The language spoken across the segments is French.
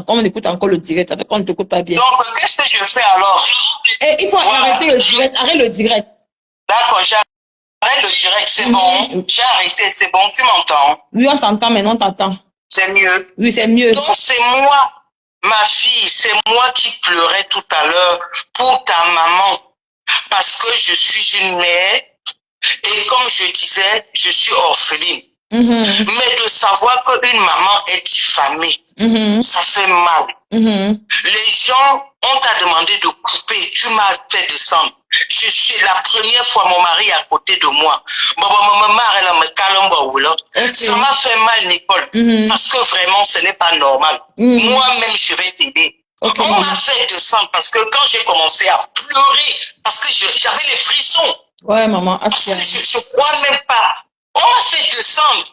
on écoute encore le direct, ça fait qu'on ne t'écoute pas bien. Donc, qu'est-ce que je fais alors? Et il faut arrêter le direct, arrête le direct. D'accord, j'arrête le direct, c'est bon. J'ai arrêté, c'est bon, tu m'entends? Oui, on t'entend, maintenant on t'entend. C'est mieux. Oui, c'est mieux. Donc, c'est moi, ma fille, c'est moi qui pleurais tout à l'heure pour ta maman. Parce que je suis une mère et comme je disais, je suis orpheline. Mais de savoir qu'une maman est diffamée, ça fait mal. Les gens, on t'a demandé de couper, tu m'as fait descendre. Je suis la première fois, mon mari est à côté de moi. Ça m'a fait mal, Nicole, parce que vraiment, ce n'est pas normal. Moi-même, je vais t'aider. On m'a fait descendre parce que quand j'ai commencé à pleurer, parce que j'avais les frissons. Ouais, maman. Parce que je crois même pas. On m'a fait descendre.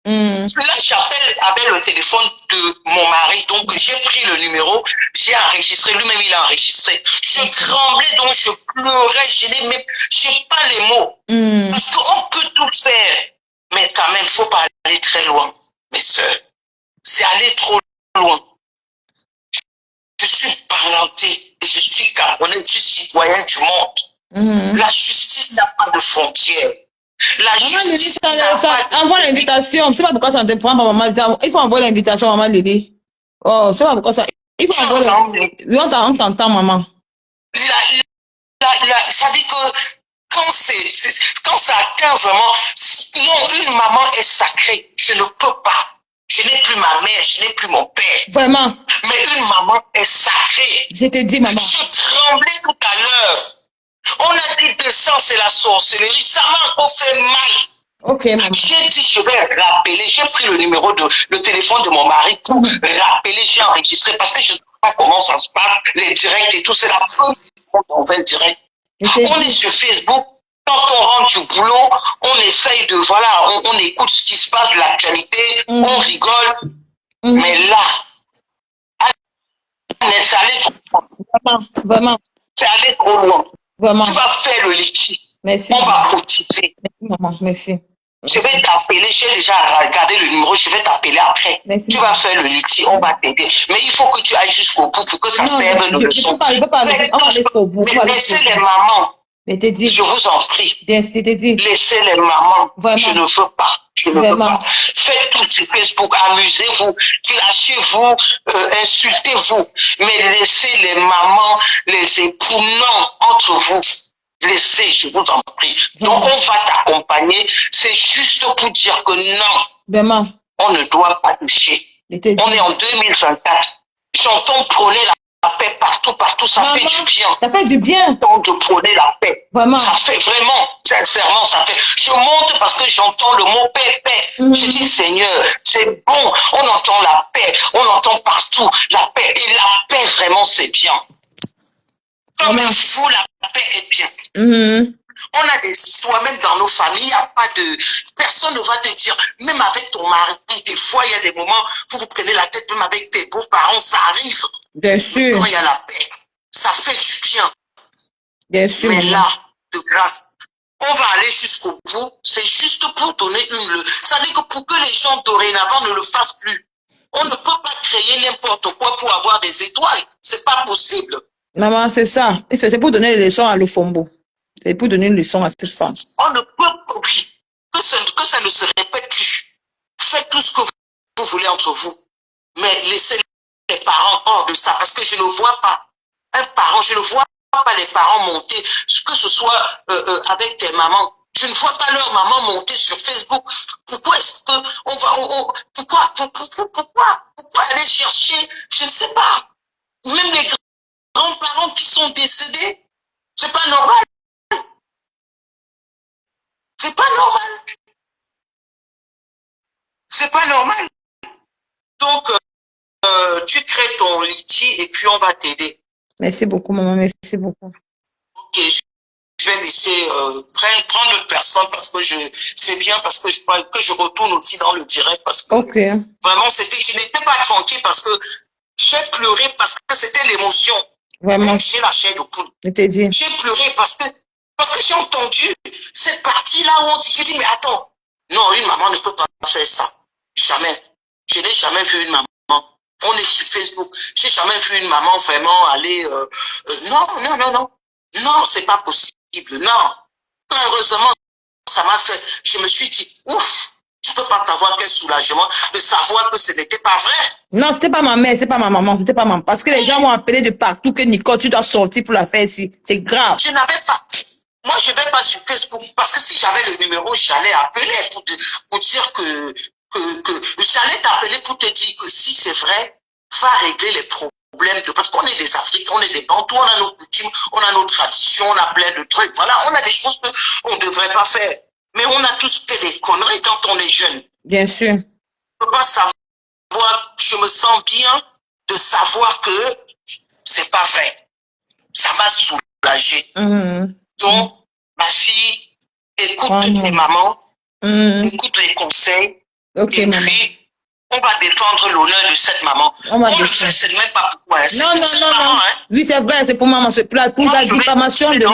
Là, j'appelle avec le téléphone de mon mari. Donc, j'ai pris le numéro, j'ai enregistré. Lui-même, il a enregistré. Je tremblais, donc je pleurais. Je n'ai pas les mots. Parce qu'on peut tout faire. Mais quand même, il ne faut pas aller très loin. Mes soeurs, c'est aller trop loin. Je suis parenté et je suis Camerounais, je suis citoyen du monde. La justice n'a pas de frontières. La justice n'a pas de... Envoie l'invitation. Je ne sais pas pourquoi ça ne te prend pas, maman. Il faut envoyer l'invitation, maman Lily. Oh, je ne sais pas pourquoi ça... Il faut envoyer... Oui, on t'entend, maman. Ça dit que quand ça atteint vraiment... Non, une maman est sacrée. Je ne peux pas. Je n'ai plus ma mère, je n'ai plus mon père. Vraiment. Mais une maman est sacrée. Je te dis, maman. Je tremblais tout à l'heure. On a dit que ça, c'est la sorcellerie. Ça m'a encore fait mal. Ok, maman. J'ai dit, je vais rappeler. J'ai pris le téléphone de mon mari pour rappeler. J'ai enregistré parce que je ne sais pas comment ça se passe, les directs et tout. C'est la première fois dans un direct. On est sur Facebook. Quand on rentre du boulot, on essaye de, voilà, on écoute ce qui se passe, l'actualité, on rigole. Mais là, c'est allé trop loin. Vraiment. C'est allé trop loin. Vraiment. Tu vas faire le litchi. Merci. On va cotiser. Merci, maman. Merci. Je vais t'appeler, j'ai déjà regardé le numéro, je vais t'appeler après. Merci. Tu vas faire le litchi, on va t'aider. Mais il faut que tu ailles jusqu'au bout pour que ça serve de leçon. Je ne peux pas aller jusqu'au bout. Mais laissez les mamans. Je vous en prie. Dit. Laissez les mamans. Vraiment. Je ne veux pas. Je ne veux pas. Faites tout sur Facebook, amusez-vous, clashez-vous, insultez-vous. Mais laissez les mamans, les époux, non, entre vous. Laissez, je vous en prie. Donc, on va t'accompagner. C'est juste pour dire que non. Vraiment. On ne doit pas toucher. On est en 2024. J'entends prôner la paix partout. Ça fait du bien. Ça fait du bien. J'entends de prôner la paix. Vraiment. Ça fait vraiment, sincèrement, ça fait. Je monte parce que j'entends le mot paix. Je dis, Seigneur, c'est bon. On entend la paix. On entend partout la paix. Et la paix, vraiment, c'est bien. Comme il faut, la paix est bien. On a des histoires, même dans nos familles, il n'y a pas de... Personne ne va te dire, même avec ton mari, des fois, il y a des moments où vous prenez la tête, même avec tes beaux-parents, ça arrive. Bien sûr. Quand il y a la paix, ça fait du bien. Bien sûr. Mais là, de grâce, on va aller jusqu'au bout. C'est juste pour donner une leçon. Ça veut dire que pour que les gens dorénavant ne le fassent plus, on ne peut pas créer n'importe quoi pour avoir des étoiles. C'est pas possible. Maman, c'est ça. C'était pour donner les leçons à Lufombo. C'est pour donner une leçon à cette femme. On ne peut plus. Que ça ne se répète plus. Faites tout ce que vous voulez entre vous. Mais laissez les parents hors de ça. Parce que je ne vois pas un parent, je ne vois pas les parents monter, que ce soit avec tes mamans. Je ne vois pas leur maman monter sur Facebook. Pourquoi est-ce que on va... pourquoi aller chercher? Je ne sais pas. Même les grands-parents qui sont décédés, c'est pas normal. C'est pas normal. C'est pas normal. Donc, tu crées ton litier et puis on va t'aider. Merci beaucoup, maman. Merci beaucoup. Ok, je vais laisser prendre d'autres personnes parce que c'est bien parce que je retourne aussi dans le direct parce que vraiment je n'étais pas tranquille parce que j'ai pleuré parce que c'était l'émotion. Vraiment. J'ai la chair de poule. J'ai pleuré parce que j'ai entendu cette partie-là où on dit, j'ai dit, mais attends, non, une maman ne peut pas faire ça. Jamais. Je n'ai jamais vu une maman On est sur Facebook. J'ai jamais vu une maman vraiment aller... non, non, non, non. Non, c'est pas possible. Non. Heureusement, ça m'a fait... Je me suis dit, ouf, tu peux pas savoir quel soulagement de savoir que ce n'était pas vrai. Non, c'était pas ma mère, c'est pas ma maman, c'était pas maman. Parce que les gens m'ont appelé de partout que Nicole, tu dois sortir pour la faire ici. C'est grave. Je n'avais pas... Moi, je vais pas sur Facebook parce que si j'avais le numéro, j'allais appeler pour dire que j'allais t'appeler pour te dire que si c'est vrai, va régler les problèmes parce qu'on est des Africains, on est des Bantous, on a nos coutumes, on a nos traditions, on a plein de trucs. Voilà, on a des choses qu'on ne devrait pas faire. Mais on a tous fait des conneries quand on est jeune. Bien sûr. Je ne peux pas savoir, je me sens bien de savoir que c'est pas vrai. Ça m'a soulagé. Donc, ma fille, écoute les mamans, écoute les conseils, et maman. puis, on va défendre l'honneur de cette maman. On le fait, c'est même pas pourquoi. Non, non, non, non. Oui, c'est vrai, c'est pour maman, c'est pour la diffamation de nom.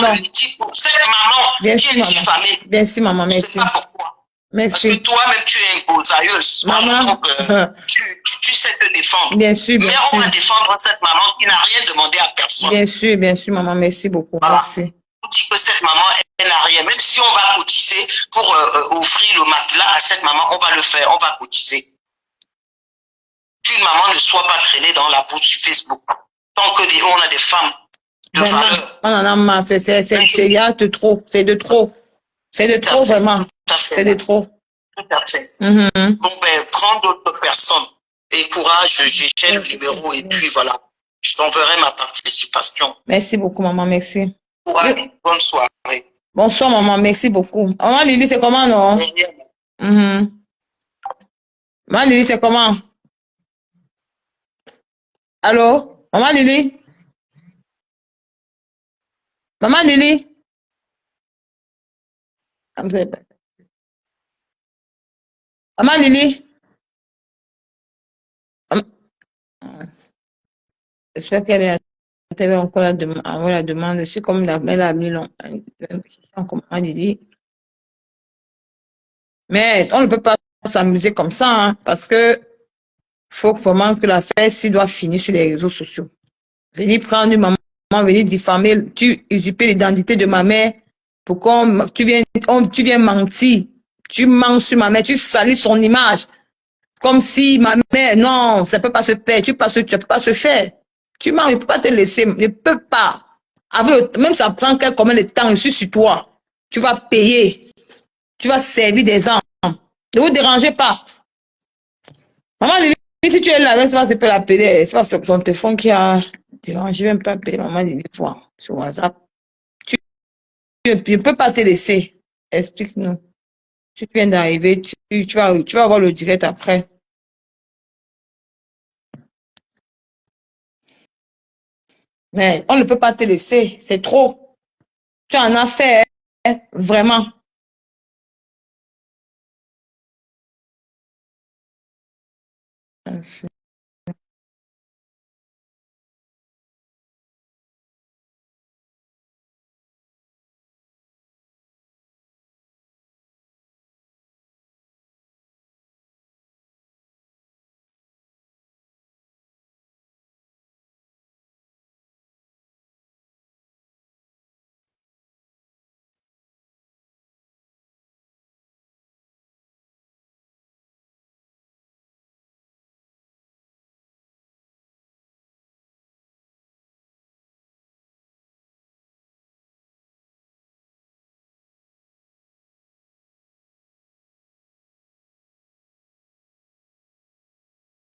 Pour cette maman bien qui est diffamée. Bien sûr, maman, merci. Je sais pas pourquoi. Merci. Parce que toi-même, tu es une causailleuse. Maman. Donc, tu sais te défendre. Bien sûr, bien sûr. Mais on va défendre cette maman qui n'a rien demandé à personne. Bien sûr, maman, merci beaucoup. Voilà. Merci. On dit que cette maman, elle n'a rien. Même si on va cotiser pour offrir le matelas à cette maman, on va le faire, on va cotiser. Qu'une maman ne soit pas traînée dans la bourse sur Facebook. Tant que on a des femmes de valeur. On en a marre, c'est de trop, c'est de trop. C'est de trop, vraiment. C'est de trop. Tout à fait. Bon, ben, prends d'autres personnes. Et courage, j'ai le numéro et puis voilà. Je t'enverrai ma participation. Merci beaucoup, maman, merci. Courage, bonne soirée. Bonsoir, maman, merci beaucoup. Maman Lily, c'est comment, non? Maman Lily, c'est comment? Allô? Maman Lily? Maman Lily? Maman Lily? J'espère qu'elle est encore la demande. Je suis comme elle a mis long. Maman Lily. Mais on ne peut pas s'amuser comme ça, hein, parce que faut vraiment que la fête doit finir sur les réseaux sociaux. Venir prendre une maman, venir diffamer, tu usurper l'identité de ma mère, pour tu viens mentir, tu mens sur ma mère, tu salis son image, comme si ma mère, non, ça peut pas se faire, tu peux pas se faire. Tu mens, je ne peux pas te laisser, je ne peux pas. Même ça prend combien de temps, je suis sur toi. Tu vas payer, tu vas servir des gens. Ne vous dérangez pas. Maman Lily, si tu es là, c'est pas tu peux l'appeler. C'est pas son téléphone qui a dérangé. Je ne vais pas appeler maman Lily sur WhatsApp. Tu ne peux pas te laisser. Explique-nous. Tu viens d'arriver, tu vas voir le direct après. Mais on ne peut pas te laisser. C'est trop. Tu en as fait, hein, vraiment.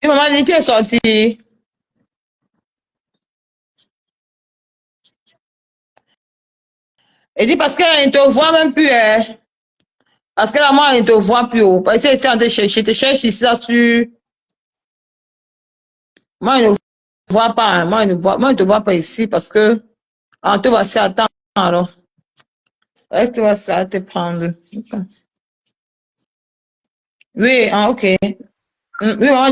Et maman Lily, tu es sortie. Elle dit parce qu'elle ne te voit même plus. Hein. Parce que là, moi, elle ne te voit plus. Parce que c'est en train de chercher. Je te cherche ici, là, sur... Moi, je ne vois pas. Hein. Moi, je ne te vois pas ici parce que... Ah, tu vas s'attendre, alors. Est-ce que tu vas ça te prendre? Oui, ah, ok. Oui, on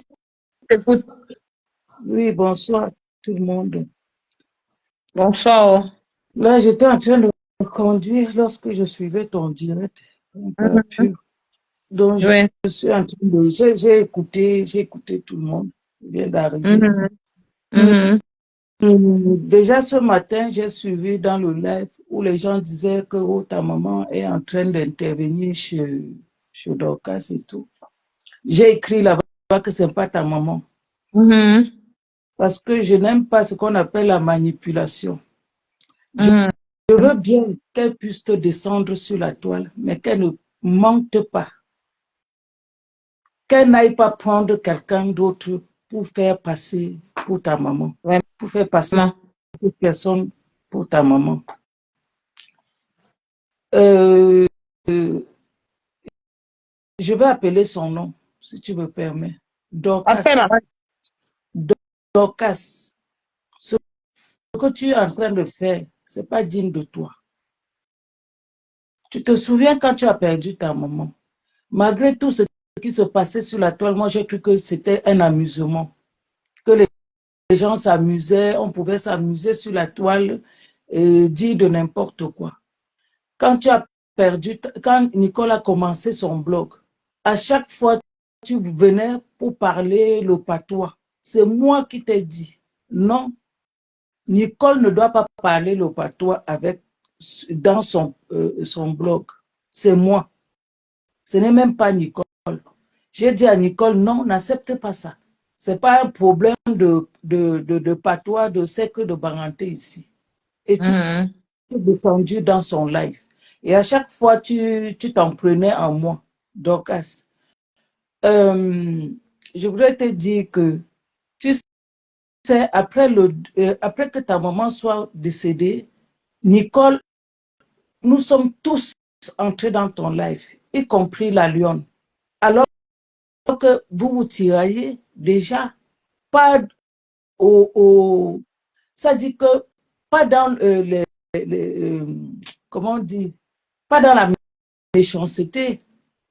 t'écoute. Oui, bonsoir tout le monde. Bonsoir. Là, j'étais en train de conduire lorsque je suivais ton direct. Donc, Oui. je suis en train de... J'ai écouté tout le monde. vient d'arriver. Déjà ce matin, j'ai suivi dans le live où les gens disaient que oh, ta maman est en train d'intervenir chez Dorcas et tout. J'ai écrit là-bas que ce n'est pas ta maman. Parce que je n'aime pas ce qu'on appelle la manipulation. Je veux bien qu'elle puisse te descendre sur la toile, mais qu'elle ne mente pas. Qu'elle n'aille pas prendre quelqu'un d'autre pour faire passer pour ta maman. Ouais. Pour faire passer une personne pour ta maman. Je vais appeler son nom, si tu me permets. Dorcas. Dorcas. Ce que tu es en train de faire, ce n'est pas digne de toi. Tu te souviens quand tu as perdu ta maman? Malgré tout ce qui se passait sur la toile, moi j'ai cru que c'était un amusement. Que les gens s'amusaient, on pouvait s'amuser sur la toile et dire de n'importe quoi. Quand tu as perdu, quand Nicole a commencé son blog, à chaque fois tu venais pour parler le patois. C'est moi qui t'ai dit, non, Nicole ne doit pas parler le patois dans son blog. C'est moi. Ce n'est même pas Nicole. J'ai dit à Nicole, non, n'accepte pas ça. Ce n'est pas un problème de patois, de sec de Baranté ici. Et tu es descendu dans son live. Et à chaque fois, tu t'en prenais en moi, Dorcas. Je voudrais te dire que, tu sais, après que ta maman soit décédée, Nicole, nous sommes tous entrés dans ton live, y compris la lionne. Alors que vous vous tiraillez déjà, pas ça dit que pas dans comment on dit, pas dans la méchanceté.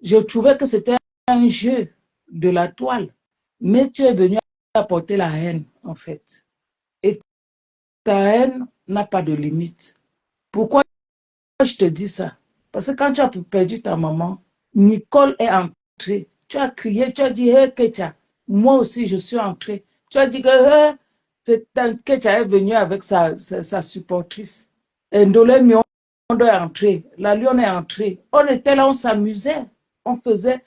Je trouvais que c'était un jeu de la toile, mais tu es venu apporter la haine en fait. Et ta haine n'a pas de limite. Pourquoi je te dis ça? Parce que quand tu as perdu ta maman, Nicole est entrée. Tu as crié, tu as dit, hey, Ketia, moi aussi je suis entrée. Tu as dit que hey, Ketia est venue avec sa supportrice. Et Ndolé Miondo est entré. La Lyon est entrée. On était là, on s'amusait. On faisait.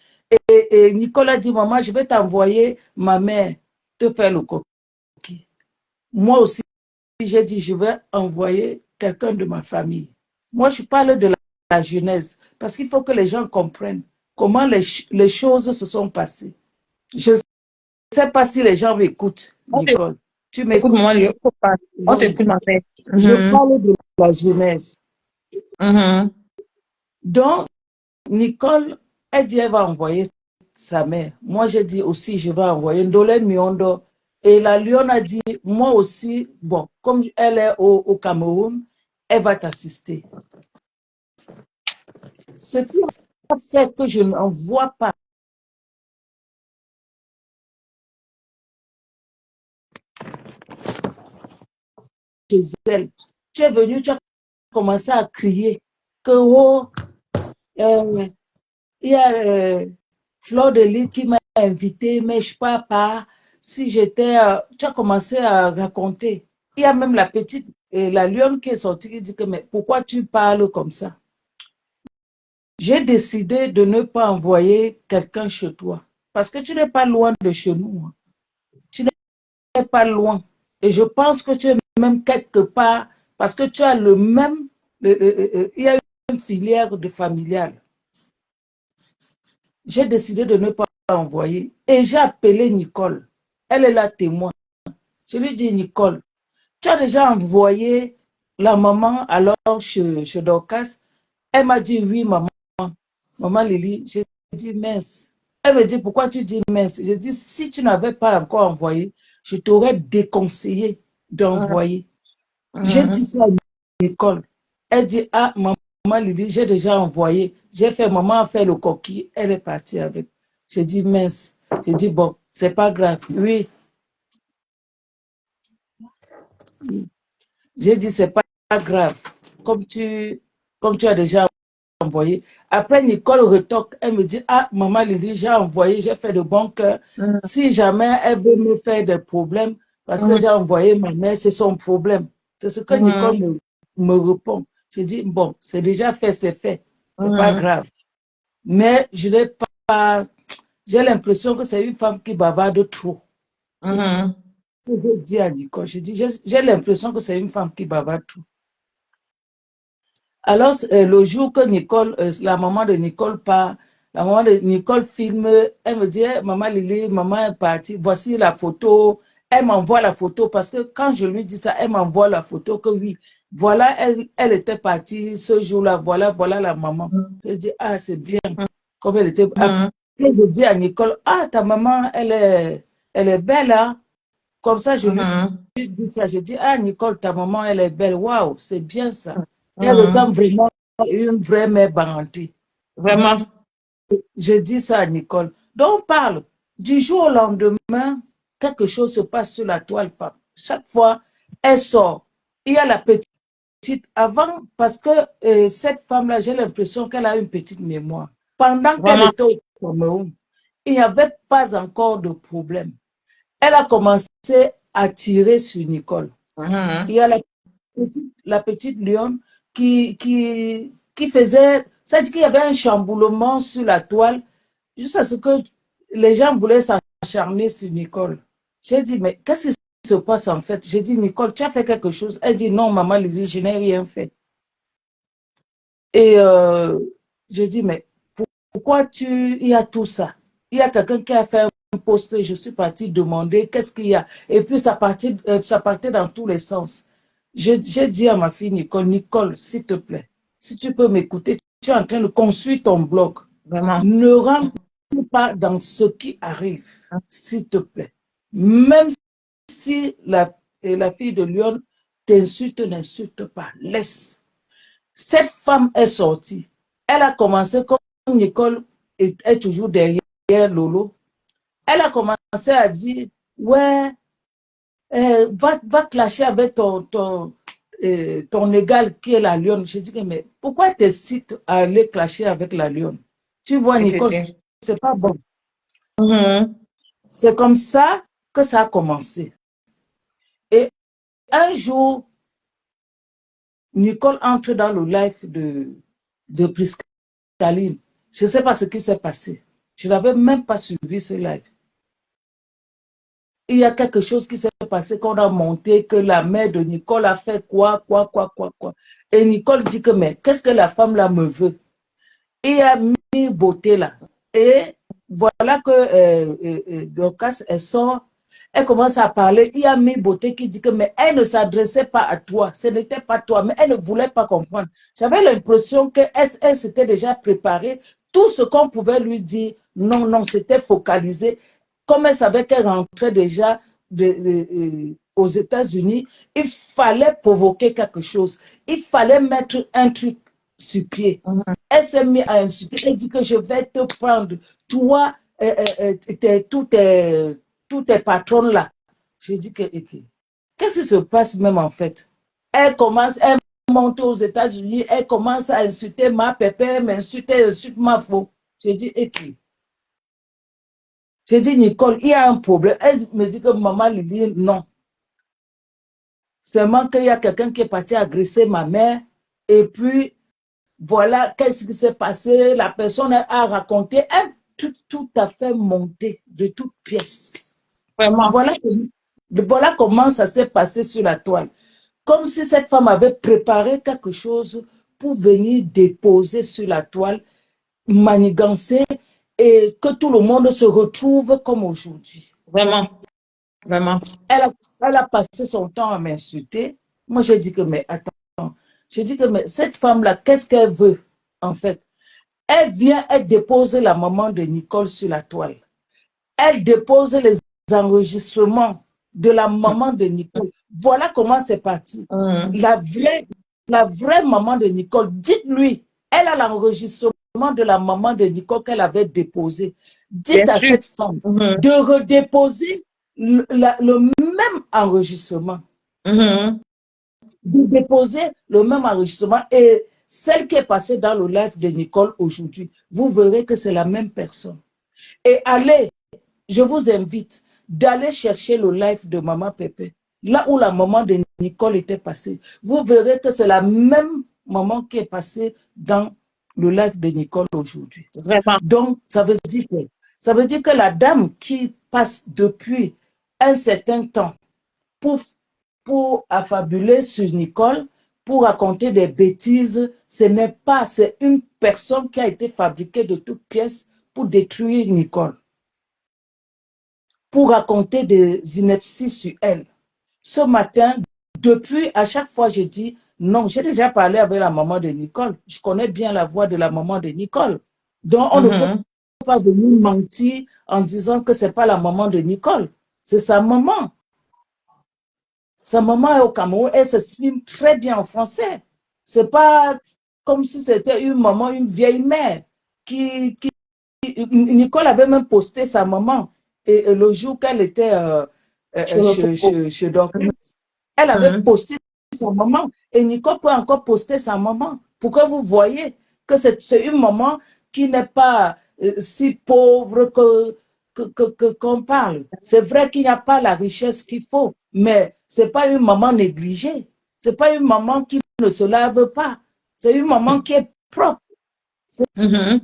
Et Nicole a dit, maman, je vais t'envoyer ma mère te faire le coquille. Moi aussi, j'ai dit, je vais envoyer quelqu'un de ma famille. Moi, je parle de la jeunesse, parce qu'il faut que les gens comprennent comment les choses se sont passées. Je ne sais pas si les gens m'écoutent, Nicole. Tu m'écoutes, maman, on t'écoute, ma mère. Je parle de la jeunesse. Donc, Nicole, elle dit, elle va envoyer sa mère. Moi, j'ai dit aussi, je vais envoyer Ndolé Miondo. Et la Lyon a dit, moi aussi, bon, comme elle est au Cameroun, elle va t'assister. Ce qui a fait que je n'en vois pas chez elle. Tu es venu, tu as commencé à crier que oh, il y a Fleur de Lys qui m'a invité, mais je ne sais pas si j'étais. Tu as commencé à raconter. Il y a même la petite, la lionne qui est sortie qui dit que mais pourquoi tu parles comme ça? J'ai décidé de ne pas envoyer quelqu'un chez toi. Parce que tu n'es pas loin de chez nous. Tu n'es pas loin. Et je pense que tu es même quelque part, parce que tu as le même, il y a une filière de familiale. J'ai décidé de ne pas envoyer. Et j'ai appelé Nicole. Elle est la témoin. Je lui ai dit, Nicole, tu as déjà envoyé la maman alors chez Dorcas? Elle m'a dit, oui, maman. Maman Lily, j'ai dit, mince. Elle me dit, pourquoi tu dis mince? J'ai dit, si tu n'avais pas encore envoyé, je t'aurais déconseillé d'envoyer. J'ai dit ça à Nicole. Elle dit, ah, maman Lily, j'ai déjà envoyé. J'ai fait, maman a fait le coquille. Elle est partie avec. J'ai dit, mince. J'ai dit, bon, c'est pas grave. Oui. J'ai dit, c'est pas grave. Comme tu as déjà envoyé. Après, Nicole retoque. Elle me dit, ah, maman Lily, j'ai envoyé, j'ai fait de bon cœur. Si jamais elle veut me faire des problèmes, parce que j'ai envoyé ma mère, c'est son problème. C'est ce que Nicole me répond. J'ai dit, bon, c'est déjà fait, c'est fait. C'est pas grave. Mais je n'ai pas... J'ai l'impression que c'est une femme qui bavarde trop. C'est ce que je dis à Nicole. J'ai l'impression que c'est une femme qui bavarde trop. Alors, le jour que Nicole, la maman de Nicole part, la maman de Nicole filme, elle me dit, hey, maman Lily, maman est partie, voici la photo. Elle m'envoie la photo parce que quand je lui dis ça, elle m'envoie la photo que oui, voilà, elle était partie ce jour-là, voilà la maman. Je dis, ah, c'est bien. Comme elle était. Après, je dis à Nicole, ah, ta maman, elle est belle, hein. Comme ça, je lui dis ça. Je dis, ah, Nicole, ta maman, elle est belle. Waouh, c'est bien ça. Elle ressemble vraiment à une vraie mère Baranti. Vraiment. Je dis ça à Nicole. Donc, on parle. Du jour au lendemain, quelque chose se passe sur la toile. Chaque fois, elle sort. Il y a la petite. Avant, parce que cette femme-là, j'ai l'impression qu'elle a une petite mémoire. Pendant qu'elle était au Cameroun, il n'y avait pas encore de problème. Elle a commencé à tirer sur Nicole. Il y a la petite lionne qui faisait, c'est-à-dire qu'il y avait un chamboulement sur la toile, jusqu'à ce que les gens voulaient s'acharner sur Nicole. J'ai dit, mais qu'est-ce qui se passe en fait? J'ai dit, Nicole, tu as fait quelque chose? Elle dit, non, maman Lily, je n'ai rien fait. Et j'ai dit, mais pourquoi il y a tout ça? Il y a quelqu'un qui a fait un post, je suis partie demander qu'est-ce qu'il y a. Et puis ça partait dans tous les sens. J'ai dit à ma fille Nicole, s'il te plaît, si tu peux m'écouter, tu es en train de construire ton blog. Vraiment. Ne rentre pas dans ce qui arrive, s'il te plaît. Même si la fille de Lyon t'insulte, n'insulte pas, laisse. Cette femme est sortie. Elle a commencé, comme Nicole est toujours derrière Lolo, elle a commencé à dire, ouais, va clasher avec ton égal qui est la lionne. Je dis, mais pourquoi tu hésites à aller clasher avec la lionne? Tu vois, Nicole, c'est pas bon. C'est comme ça que ça a commencé. Et un jour, Nicole entre dans le live de Priscaline. Je ne sais pas ce qui s'est passé. Je n'avais même pas suivi ce live. Il y a quelque chose qui s'est passé qu'on a monté, que la mère de Nicole a fait quoi. Et Nicole dit que, mais qu'est-ce que la femme là me veut? Il a mis beauté là. Et voilà que Dorcas, elle sort, elle commence à parler. Il y a mis beauté qui dit que, mais elle ne s'adressait pas à toi. Ce n'était pas toi, mais elle ne voulait pas comprendre. J'avais l'impression qu'elle s'était déjà préparée. Tout ce qu'on pouvait lui dire, non, c'était focalisé. Comme elle savait qu'elle rentrait déjà aux États-Unis, il fallait provoquer quelque chose. Il fallait mettre un truc sur pied. Elle s'est mise à insulter. Elle dit que je vais te prendre. Toi, tous tes patrons là. Je dis que, qu'est-ce qui se passe même en fait? Elle monte aux États-Unis, elle commence à insulter ma pépère, m'insulte ma faux. Je dis, j'ai dit, Nicole, il y a un problème. Elle me dit que maman lui dit non. Seulement qu'il y a quelqu'un qui est parti agresser ma mère. Et puis, voilà, qu'est-ce qui s'est passé. La personne a raconté un tout à fait monté de toutes pièces. Vraiment. Voilà comment ça s'est passé sur la toile. Comme si cette femme avait préparé quelque chose pour venir déposer sur la toile, manigancer, et que tout le monde se retrouve comme aujourd'hui. Vraiment. Elle a passé son temps à m'insulter. Moi, j'ai dit que, mais attends, j'ai dit que, mais cette femme-là, qu'est-ce qu'elle veut, en fait? Elle dépose la maman de Nicole sur la toile. Elle dépose les enregistrements de la maman de Nicole. Voilà comment c'est parti. La vraie maman de Nicole, dites-lui, elle a l'enregistrement de la maman de Nicole qu'elle avait déposé. Dites à cette femme de redéposer le même enregistrement. De déposer le même enregistrement. Et celle qui est passée dans le live de Nicole aujourd'hui, vous verrez que c'est la même personne. Et allez, je vous invite d'aller chercher le live de Maman Pépé, là où la maman de Nicole était passée. Vous verrez que c'est la même maman qui est passée dans le live de Nicole aujourd'hui. Vraiment. Donc, ça veut dire que la dame qui passe depuis un certain temps pour affabuler sur Nicole, pour raconter des bêtises, ce n'est pas, c'est une personne qui a été fabriquée de toutes pièces pour détruire Nicole, pour raconter des inepties sur elle. Ce matin, depuis, à chaque fois, je dis, non, j'ai déjà parlé avec la maman de Nicole. Je connais bien la voix de la maman de Nicole. Donc, on ne peut pas venir mentir en disant que ce n'est pas la maman de Nicole. C'est sa maman. Sa maman est au Cameroun, elle s'exprime très bien en français. C'est pas comme si c'était une maman, une vieille mère. Nicole avait même posté sa maman. Et le jour qu'elle était chez Dorcas, elle avait posté sa maman. Et Nicole peut encore poster sa maman. Pour que vous voyez que c'est une maman qui n'est pas si pauvre qu'on parle. C'est vrai qu'il n'y a pas la richesse qu'il faut, mais ce n'est pas une maman négligée. Ce n'est pas une maman qui ne se lave pas. C'est une maman qui est propre. C'est une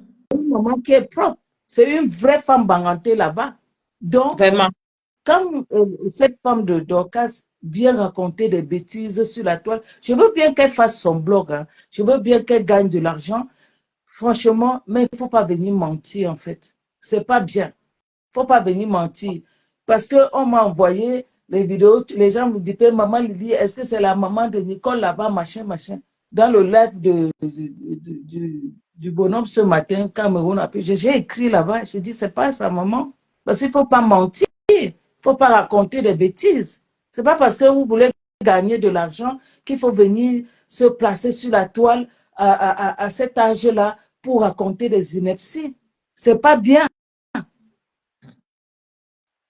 maman qui est propre. C'est une vraie femme bangantée là-bas. Donc, vraiment, quand cette femme de Dorcas vient raconter des bêtises sur la toile, je veux bien qu'elle fasse son blog, hein. Je veux bien qu'elle gagne de l'argent, franchement, mais il ne faut pas venir mentir en fait. C'est pas bien. Il ne faut pas venir mentir. Parce qu'on m'a envoyé les vidéos, les gens me disaient, maman Lily, est-ce que c'est la maman de Nicole là-bas, machin, machin. Dans le live du bonhomme ce matin, Cameroun, j'ai écrit là-bas, j'ai dit, c'est pas sa maman. Parce qu'il ne faut pas mentir. Il ne faut pas raconter des bêtises. Ce n'est pas parce que vous voulez gagner de l'argent qu'il faut venir se placer sur la toile à cet âge-là pour raconter des inepties. Ce n'est pas bien.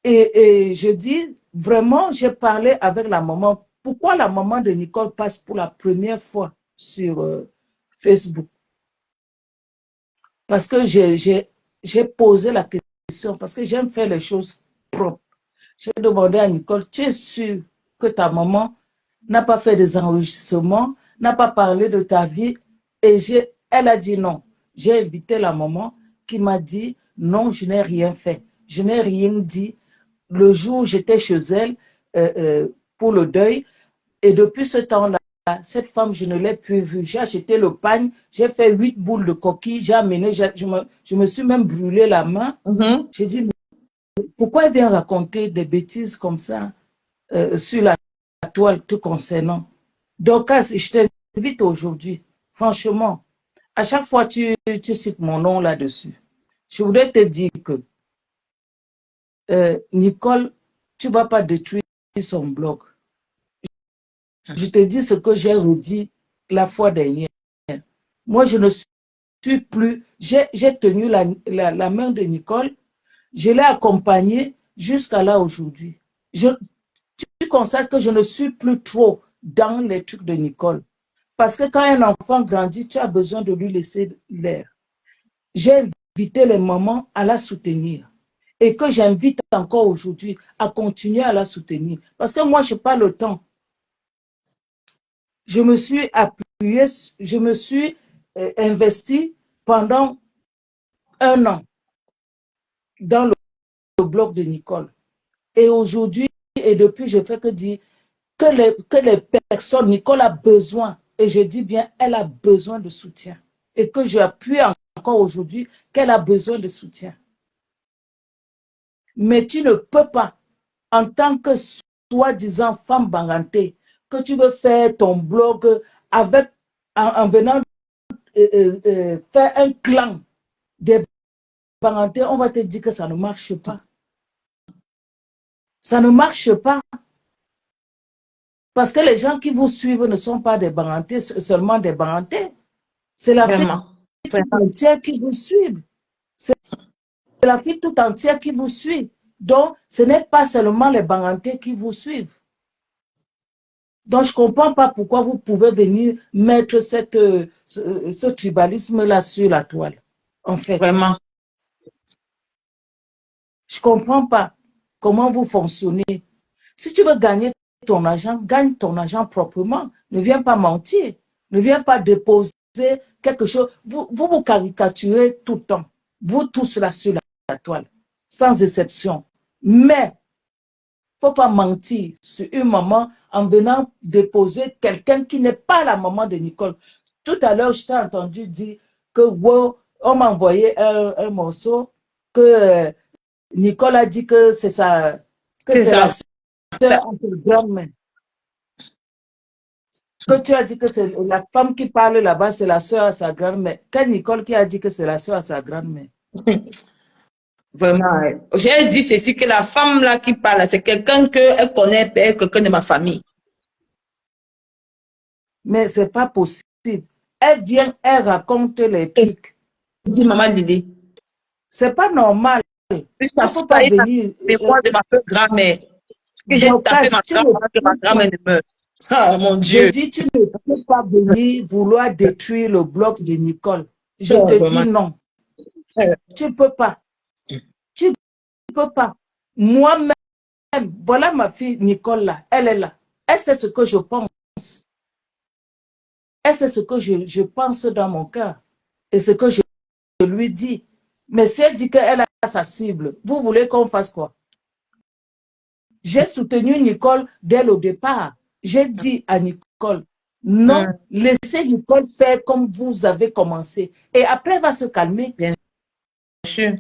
Et je dis, vraiment, j'ai parlé avec la maman. Pourquoi la maman de Nicole passe pour la première fois sur Facebook? Parce que j'ai posé la question, parce que j'aime faire les choses propres. J'ai demandé à Nicole, tu es sûre que ta maman n'a pas fait des enregistrements, n'a pas parlé de ta vie? Et elle a dit non. J'ai invité la maman qui m'a dit, non, je n'ai rien fait. Je n'ai rien dit. Le jour où j'étais chez elle pour le deuil, et depuis ce temps-là, cette femme, je ne l'ai plus vue. J'ai acheté le pagne, j'ai fait 8 boules de coquille, j'ai amené, je me suis même brûlé la main. J'ai dit, pourquoi elle vient raconter des bêtises comme ça sur la toile te concernant? Donc, je t'invite aujourd'hui, franchement, à chaque fois tu cites mon nom là-dessus. Je voudrais te dire que Nicole, tu ne vas pas détruire son blog. Je te dis ce que j'ai redit la fois dernière. Moi, je ne suis plus, j'ai tenu la main de Nicole, je l'ai accompagnée jusqu'à là aujourd'hui. Tu constates que je ne suis plus trop dans les trucs de Nicole. Parce que quand un enfant grandit, tu as besoin de lui laisser l'air. J'ai invité les mamans à la soutenir. Et que j'invite encore aujourd'hui à continuer à la soutenir. Parce que moi, je n'ai pas le temps. Je me suis appuyée, je me suis investi pendant 1 an dans le blog de Nicole. Et aujourd'hui, et depuis, je fais que dire que les personnes, Nicole a besoin, et je dis bien, elle a besoin de soutien. Et que j'appuie encore aujourd'hui qu'elle a besoin de soutien. Mais tu ne peux pas, en tant que soi-disant femme bangantée, que tu veux faire ton blog avec, en venant faire un clan des bangantés, on va te dire que ça ne marche pas. Ça ne marche pas. Parce que les gens qui vous suivent ne sont pas des bangantés, seulement des bangantés. C'est l'Afrique tout entière qui vous suit. C'est l'Afrique tout entière qui vous suit. Donc, ce n'est pas seulement les bangantés qui vous suivent. Donc, je ne comprends pas pourquoi vous pouvez venir mettre ce tribalisme-là sur la toile, en fait. Vraiment. Je ne comprends pas comment vous fonctionnez. Si tu veux gagner ton argent, gagne ton argent proprement. Ne viens pas mentir. Ne viens pas déposer quelque chose. Vous caricaturez tout le temps. Vous tous là sur la toile, sans exception. Mais il ne faut pas mentir sur une maman en venant déposer quelqu'un qui n'est pas la maman de Nicole. Tout à l'heure, je t'ai entendu dire que wow, on m'a envoyé un morceau que Nicole a dit que c'est la sœur entre grand-mère. Que tu as dit que c'est la femme qui parle là-bas, c'est la sœur à sa grand-mère. Quelle Nicole qui a dit que c'est la sœur à sa grand-mère? Vraiment. J'ai dit ceci, que la femme là qui parle, c'est quelqu'un qu'elle connaît, quelqu'un de ma famille. Mais ce n'est pas possible. Elle vient, elle raconte les trucs. Dis maman Lily. C'est pas normal. Il ne faut pas venir. Mémoire de ma grand-mère. Que j'ai tapé ma grand-mère, que ma grand-mère ne meurt. Ah, mon Dieu. Je dis, tu ne peux pas venir vouloir détruire le bloc de Nicole. Je te dis non. Tu ne peux pas. Tu ne peux pas. Moi-même, voilà ma fille Nicole là. Elle est là. Elle sait ce que je pense. Elle sait ce que je pense dans mon cœur. Et ce que je lui dis. Mais si elle dit qu'elle a sa cible, vous voulez qu'on fasse quoi? J'ai soutenu Nicole dès le départ. J'ai dit à Nicole, non, laissez Nicole faire comme vous avez commencé. Et après, elle va se calmer. Bien sûr.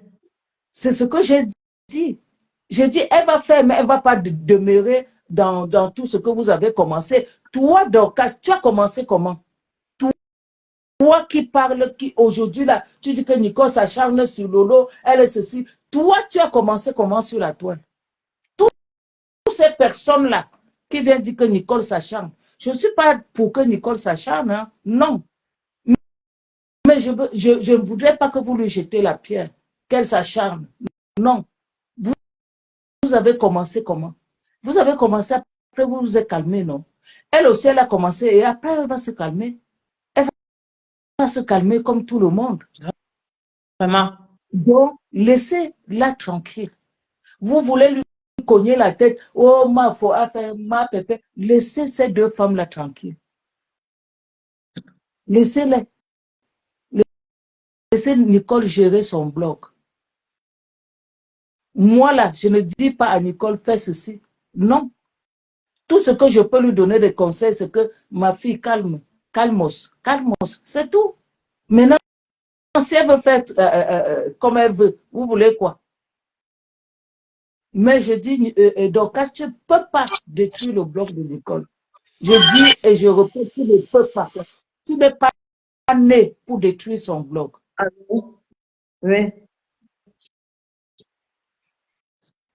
C'est ce que j'ai dit. J'ai dit, elle va faire, mais elle ne va pas demeurer dans tout ce que vous avez commencé. Toi, Dorcas, tu as commencé comment? Toi qui parles, qui aujourd'hui, là, tu dis que Nicole s'acharne sur Lolo, elle est ceci. Toi, tu as commencé comment sur la toile? Toutes ces personnes-là qui viennent dire que Nicole s'acharne. Je ne suis pas pour que Nicole s'acharne, hein? Non. Mais je ne voudrais pas que vous lui jetez la pierre, qu'elle s'acharne. Non. Vous avez commencé comment? Vous avez commencé, après vous vous êtes calmé, non? Elle aussi, elle a commencé et après, elle va se calmer. Elle va se calmer comme tout le monde. Vraiment. Donc, laissez-la tranquille. Vous voulez lui cogner la tête. Oh, ma faut faire ma pépé. Laissez ces deux femmes-là tranquilles. Laissez-les. Laissez Nicole gérer son blog. Moi, là, je ne dis pas à Nicole, fais ceci. Non. Tout ce que je peux lui donner des conseils, c'est que ma fille, calmos, c'est tout. Maintenant, si elle veut faire comme elle veut, vous voulez quoi? Mais je dis, Dorcas, tu ne peux pas détruire le bloc de Nicole. Je dis et je répète, tu ne peux pas. Tu n'es pas né pour détruire son bloc. Oui.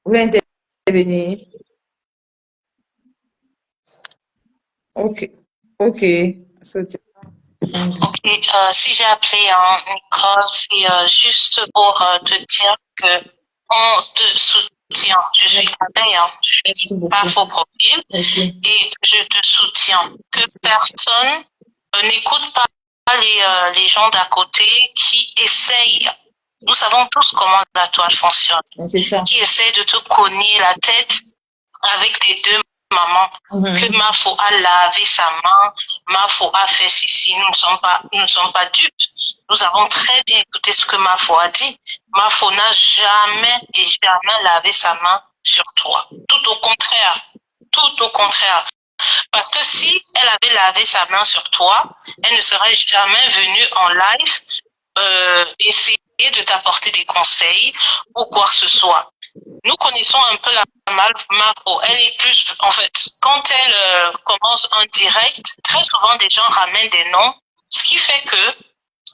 Vous voulez intervenir? Ok. Ok. Si j'ai appelé Nicole, c'est juste pour te dire que on te soutient. Je suis pareil, je ne suis pas faux profil et je te soutiens. Que personne n'écoute pas les gens d'à côté qui essayent. Nous savons tous comment la toile fonctionne. Qui essayent de te cogner la tête avec les deux mamans, que Mafo a lavé sa main, Mafo a fait ceci. Nous ne sommes pas dupes. Nous avons très bien écouté ce que Mafo a dit. Mafo n'a jamais et jamais lavé sa main sur toi. Tout au contraire. Tout au contraire. Parce que si elle avait lavé sa main sur toi, elle ne serait jamais venue en live essayer de t'apporter des conseils ou quoi que ce soit. Nous connaissons un peu la Mafo. Elle est plus, en fait, quand elle commence un direct, très souvent des gens ramènent des noms, ce qui fait que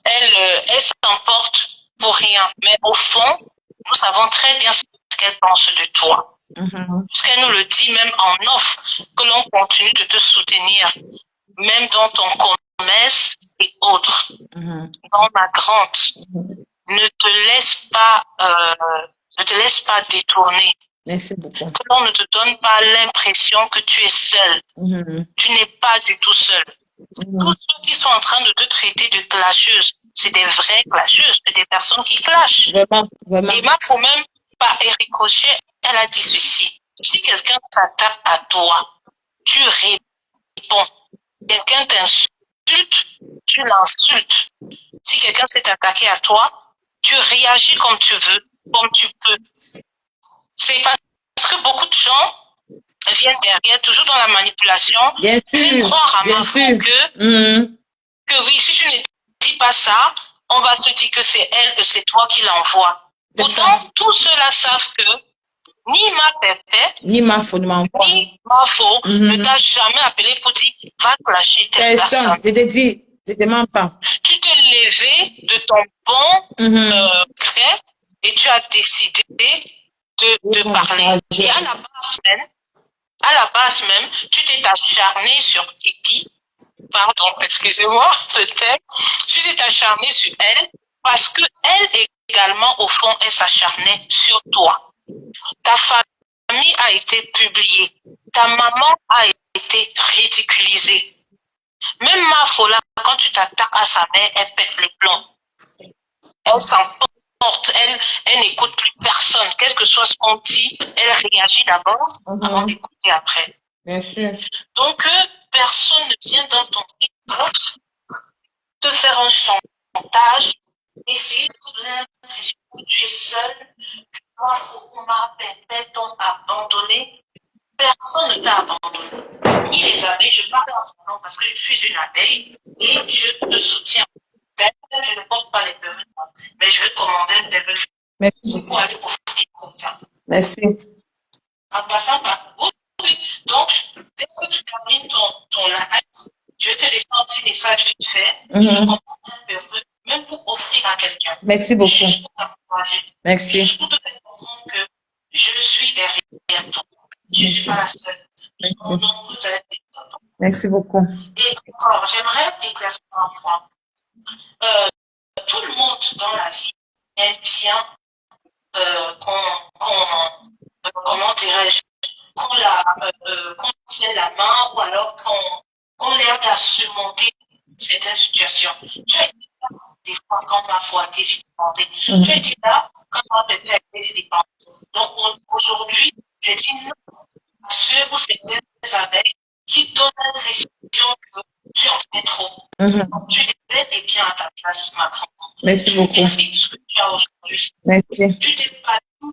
elle s'emporte pour rien. Mais au fond, nous savons très bien ce qu'elle pense de toi. Parce qu'elle nous le dit même en offre, que l'on continue de te soutenir, même dans ton commerce et autres. Dans ma grande, ne te laisse pas détourner. Merci beaucoup. Que l'on ne te donne pas l'impression que tu es seul. Tu n'es pas du tout seul. Tous ceux qui sont en train de te traiter de clasheuse, c'est des vraies clasheuses, c'est des personnes qui clashent. Vraiment, vraiment. Et Mafo même, par Ricochet, elle a dit ceci. Si quelqu'un s'attaque à toi, tu réponds. Quelqu'un t'insulte, tu l'insultes. Si quelqu'un s'est attaqué à toi, tu réagis comme tu veux, comme tu peux. C'est parce que beaucoup de gens viennent derrière, toujours dans la manipulation, viennent croire à Mafo que oui, si tu ne dis pas ça, on va se dire que c'est elle, que c'est toi qui l'envoie. Pourtant, tous ceux-là savent que ni ma pépé, ni Mafo ne t'a jamais appelé pour dire va clasher telle personne. Je te dis, je te mens pas. Tu t'es levé de ton bon gré et tu as décidé de parler. Et à la base même, tu t'es acharné sur Kiki. Pardon, excusez-moi, peut-être. Tu t'es acharné sur elle parce que elle également, au fond, elle s'acharnait sur toi. Ta famille a été publiée. Ta maman a été ridiculisée. Même Mafo, là, quand tu t'attaques à sa mère, elle pète les plombs. Elle s'emporte, elle n'écoute plus personne. Quel que soit ce qu'on dit, elle réagit d'abord avant d'écouter après. Bien sûr. Donc, personne ne vient dans ton inbox te faire un chantage, essayer de te donner l'impression que tu es seul, que toi, Fokuma, Pépé t'ont abandonné. Personne ne t'a abandonné. Ni les abeilles, je parle en ton nom parce que je suis une abeille et je te soutiens. Je ne porte pas les perruques, mais je vais commander une perruque. Merci. Pour aller offrir quelqu'un. Merci. En passant par oui. Donc, dès que tu termines ton live, je te laisse un petit message vite fait. Je te commande un perruque, même pour offrir à quelqu'un. Merci beaucoup. Juste pour t'encourager. Merci. Juste pour te faire comprendre que je suis derrière toi. Je ne suis pas la seule. Mon nombre vous êtes derrière toi. Merci beaucoup. Et encore, j'aimerais éclaircir un point. Tout le monde dans la vie aime bien comment dirais-je, qu'on tienne la main ou alors qu'on l'aide à surmonter certaines situations. Tu as été là des fois quand ma foi a été vivante. Tu as été là quand ma bébé a été vivante. Donc aujourd'hui, je dis non à ceux ou certaines abeilles qui donnent l'impression que tu en fais trop. Tu es bel et bien à ta place, ma grande. Merci beaucoup. Tu mérites ce que tu as aujourd'hui. Merci. Tu t'es pas dit,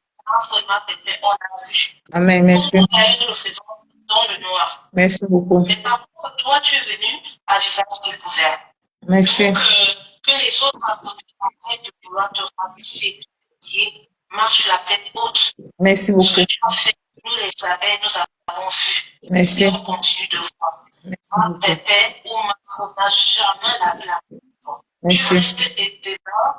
ma bébé, on a vu. Amen, merci. Nous le faisons dans le noir. Merci beaucoup. Mais par contre, toi, tu es venu à visage découvert. Merci. Donc, que les autres à côté arrêtent de vouloir te rabaisser, qui marche sur la tête haute. Merci beaucoup. Ce que tu as fait, nous les abeilles, nous avons vu. Merci. Et on continue de voir. Ma bébé ou ma femme n'a jamais lavé la main. Tu restes dedans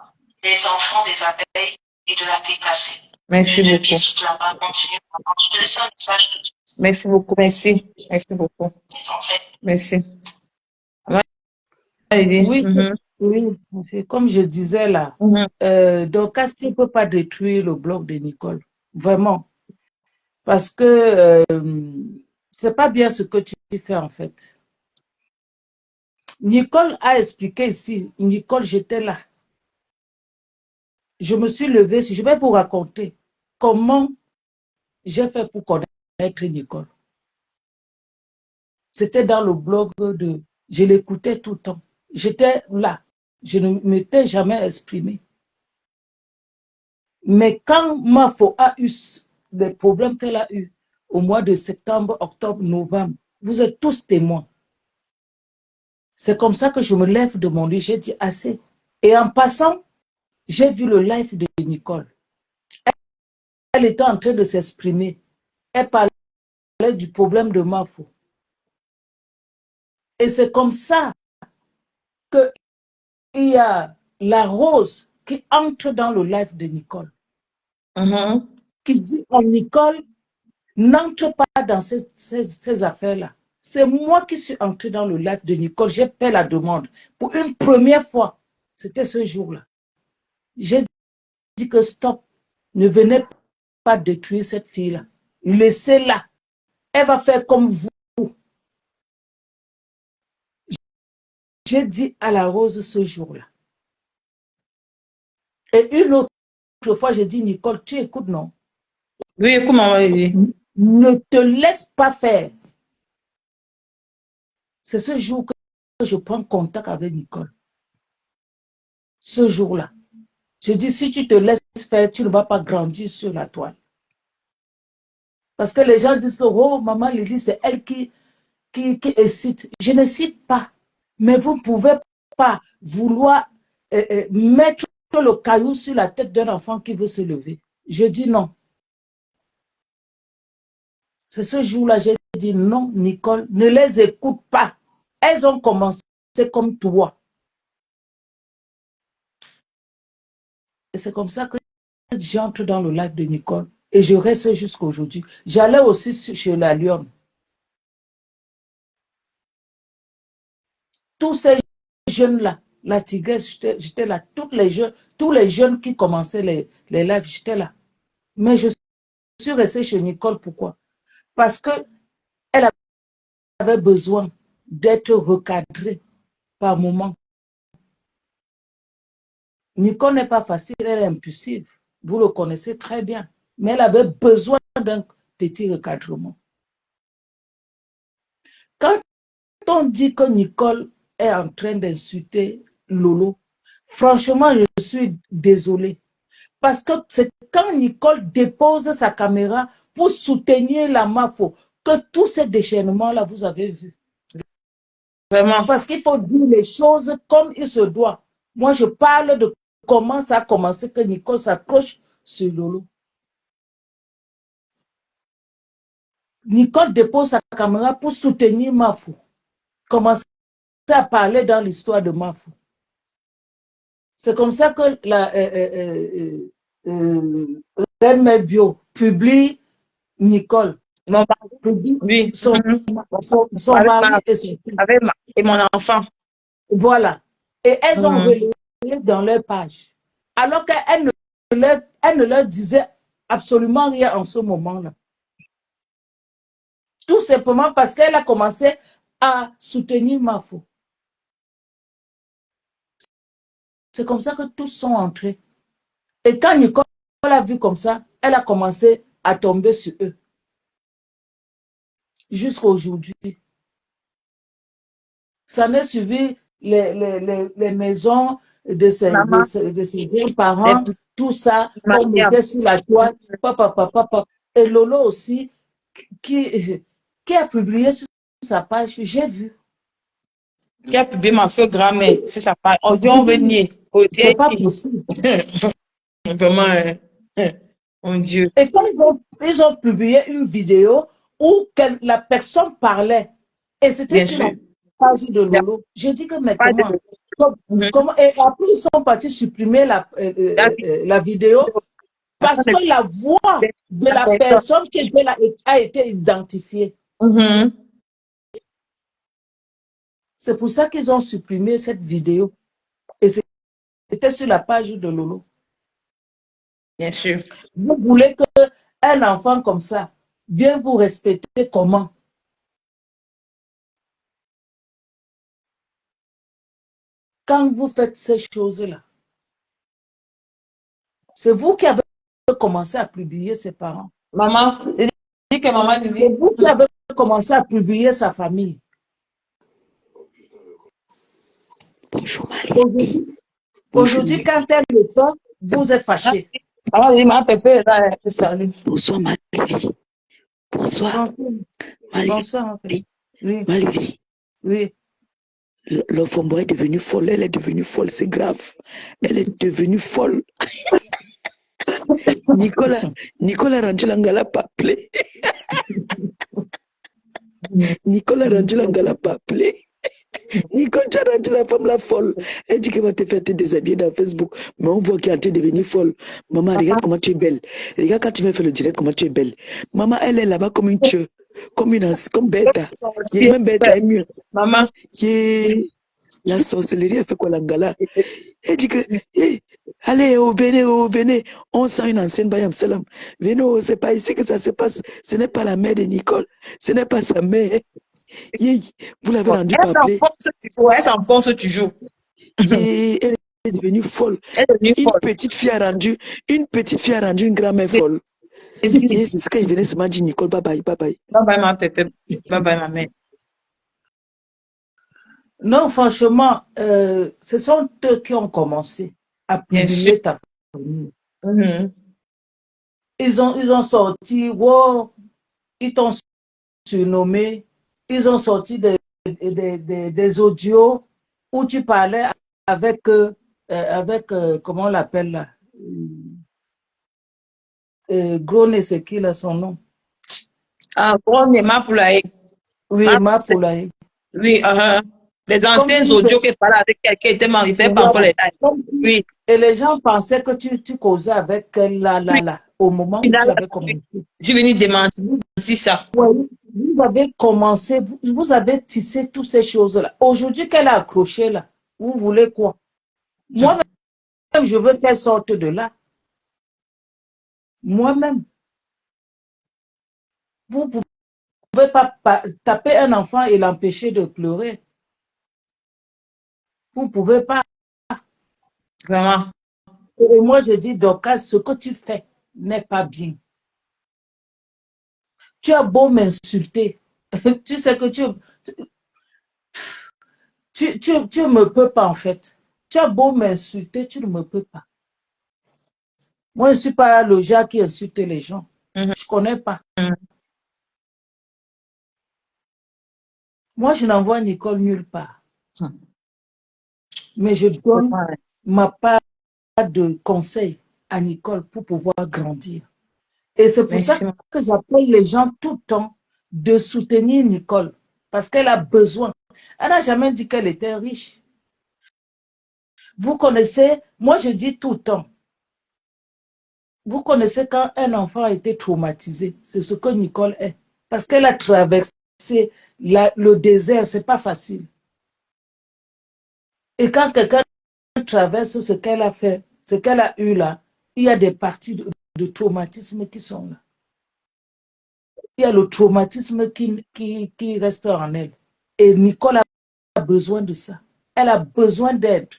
les enfants des abeilles et de la fée cassée. Merci beaucoup. Qui là-bas, continue. Je te laisse un message tout de suite. Merci beaucoup. Merci. Merci beaucoup. Merci. Oui, oui, comme je disais là, donc Casti ne peut pas détruire le blog de Nicole, vraiment, parce que c'est pas bien ce que tu fais en fait. Nicole a expliqué ici, Nicole, j'étais là. Je me suis levée, je vais vous raconter comment j'ai fait pour connaître Nicole. C'était dans le blog je l'écoutais tout le temps. J'étais là, je ne m'étais jamais exprimée. Mais quand Mafo a eu des problèmes qu'elle a eu au mois de septembre, octobre, novembre, vous êtes tous témoins. C'est comme ça que je me lève de mon lit, j'ai dit assez. Et en passant, j'ai vu le live de Nicole. Elle était en train de s'exprimer. Elle parlait du problème de Mafo. Et c'est comme ça qu'il y a la rose qui entre dans le live de Nicole. Qui dit à Nicole, n'entre pas dans ces affaires-là. C'est moi qui suis entré dans le live de Nicole. J'ai fait la demande. Pour une première fois, c'était ce jour-là. J'ai dit que stop, ne venez pas détruire cette fille-là. Laissez-la. Elle va faire comme vous. J'ai dit à la Rose ce jour-là. Et une autre fois, j'ai dit, Nicole, tu écoutes, non? Oui, écoute, maman. Ne te laisse pas faire. C'est ce jour que je prends contact avec Nicole. Ce jour-là. Je dis, si tu te laisses faire, tu ne vas pas grandir sur la toile. Parce que les gens disent que, oh, maman Lily, c'est elle qui cite. Je ne cite pas. Mais vous ne pouvez pas vouloir mettre le caillou sur la tête d'un enfant qui veut se lever. Je dis non. C'est ce jour-là, j'ai dit non, Nicole, ne les écoute pas. Elles ont commencé comme toi. Et c'est comme ça que j'entre dans le live de Nicole. Et je reste jusqu'à aujourd'hui. J'allais aussi chez la Lyon. Tous ces jeunes-là, la tigresse, j'étais là. Tous les jeunes qui commençaient les lives, j'étais là. Mais je suis restée chez Nicole. Pourquoi? Parce qu'elle avait besoin d'être recadrée par moment. Nicole n'est pas facile, elle est impulsive. Vous le connaissez très bien. Mais elle avait besoin d'un petit recadrement. Quand on dit que Nicole est en train d'insulter Lolo, franchement, je suis désolée. Parce que c'est quand Nicole dépose sa caméra pour soutenir la MAFO que tous ces déchaînements-là, vous avez vu. Vraiment. Parce qu'il faut dire les choses comme il se doit. Moi, je parle de comment ça a commencé que Nicole s'accroche sur Lolo. Nicole dépose sa caméra pour soutenir Mafou. Commencer à parler dans l'histoire de Mafou. C'est comme ça que la Reine Mère Bio publie Nicole. Mon Oui. Son mari et son fils. Et mon enfant. Voilà. Et elles ont relayé dans leur page. Alors qu'elles ne leur disaient absolument rien en ce moment-là. Tout simplement parce qu'elle a commencé à soutenir Mafou. C'est comme ça que tous sont entrés. Et quand Nicole a vu comme ça, elle a commencé à tomber sur eux. Jusqu'à aujourd'hui. Ça n'a suivi les maisons de ses grands-parents, tout ça, on mettait sur la toile, papa. Et Lolo aussi, qui a publié sur sa page, j'ai vu. Qui a publié ma feu grand-mère sur sa page. On dit on veut nier. C'est pas possible. Vraiment, mon Dieu. Et quand ils ont publié une vidéo où la personne parlait, et c'était sur la page de Lolo, j'ai dit que mais comment et après ils sont partis supprimer la vidéo parce que la voix de la personne qui était là a été identifiée. C'est pour ça qu'ils ont supprimé cette vidéo. Et c'était sur la page de Lolo. Bien sûr. Vous voulez qu'un enfant comme ça vienne vous respecter comment? Quand vous faites ces choses-là, c'est vous qui avez commencé à publier ses parents. Maman, dit que maman dit. C'est vous qui avez commencé à publier sa famille. Bonjour Marie. Aujourd'hui, quand elle le fait, vous êtes fâchés. Maman dit, ma pépé, là, salut. Bonsoir Marie. Bonsoir. Bonsoir. Oui. Marie. Oui. L'enfant est devenue folle. Elle est devenue folle, c'est grave. Elle est devenue folle. Nicolas Rangelangala pas appelé. Nicolas Rangelangala pas appelé. Nicole, tu as rendu la femme la folle. Elle dit qu'elle va te faire te déshabiller dans Facebook. Mais on voit qu'elle est en train de devenir folle. Maman, regarde comment tu es belle. Regarde quand tu viens faire le direct, comment tu es belle. Maman, elle est là-bas comme une tueuse. Comme Beta. Même Beta est mieux. Maman. La sorcellerie, elle fait quoi, l'angala? Elle dit que, allez, venez, on sent une ancienne Bayam Salam. Venez, c'est pas ici que ça se passe. Ce n'est pas la mère de Nicole. Ce n'est pas sa mère. Vous l'avez rendu papier. Elle s'enfonce toujours. Elle est devenue folle. Elle est devenue folle. Une petite fille a rendu une grand-mère folle. Et c'est ce qu'il venait se dire, Nicole, bye bye, bye bye. Bye bye, ma pépé. Bye bye, ma mère. Non, franchement, ce sont eux qui ont commencé à publier ta famille. Ils ont sorti, wow, ils t'ont surnommé, ils ont sorti des audios où tu parlais avec, comment on l'appelle là? Gros, c'est qui là, son nom? Ah, Gros, Ma Poulaye. Oui, Ma Poulaye. Oui, les anciens audios qui parlaient avec quelqu'un étaient mariés, pas encore les dates. Oui. Et les gens pensaient que tu causais avec elle là, au moment où tu avais commencé. Je venais démentir ça. Vous avez commencé, vous avez tissé toutes ces choses-là. Aujourd'hui qu'elle a accroché là, vous voulez quoi? Moi-même, je veux qu'elle sorte de là. Moi-même. Vous ne pouvez pas taper un enfant et l'empêcher de pleurer. Vous ne pouvez pas. Vraiment. Et moi, je dis, Dorcas, ce que tu fais n'est pas bien. Tu as beau m'insulter. Tu sais que tu ne me peux pas, en fait. Tu as beau m'insulter, tu ne me peux pas. Moi, je ne suis pas le genre qui insulte les gens. Je ne connais pas. Moi, je n'envoie Nicole nulle part. Mais je donne ma part de conseil à Nicole pour pouvoir grandir. Et c'est pour ça que j'appelle les gens tout le temps de soutenir Nicole. Parce qu'elle a besoin. Elle n'a jamais dit qu'elle était riche. Vous connaissez, moi je dis tout le temps, vous connaissez quand un enfant a été traumatisé, c'est ce que Nicole est. Parce qu'elle a traversé le désert, c'est pas facile. Et quand quelqu'un traverse ce qu'elle a fait, ce qu'elle a eu là, il y a des parties de traumatisme qui sont là. Il y a le traumatisme qui reste en elle. Et Nicole a besoin de ça. Elle a besoin d'aide.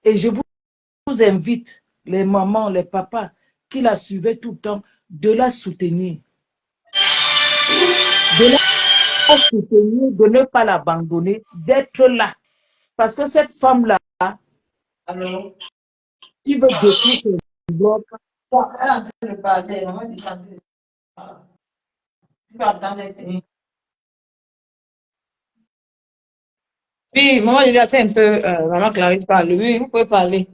Et je vous invite, les mamans, les papas, qui la suivaient tout le temps, de la soutenir. De la soutenir, de ne pas l'abandonner, d'être là. Parce que cette femme-là, qui veut détruire ce bloc, elle est en train de parler. Maman dit tu peux attendre. Oui, maman, il a un peu, maman Clarisse parle. Oui, vous pouvez parler.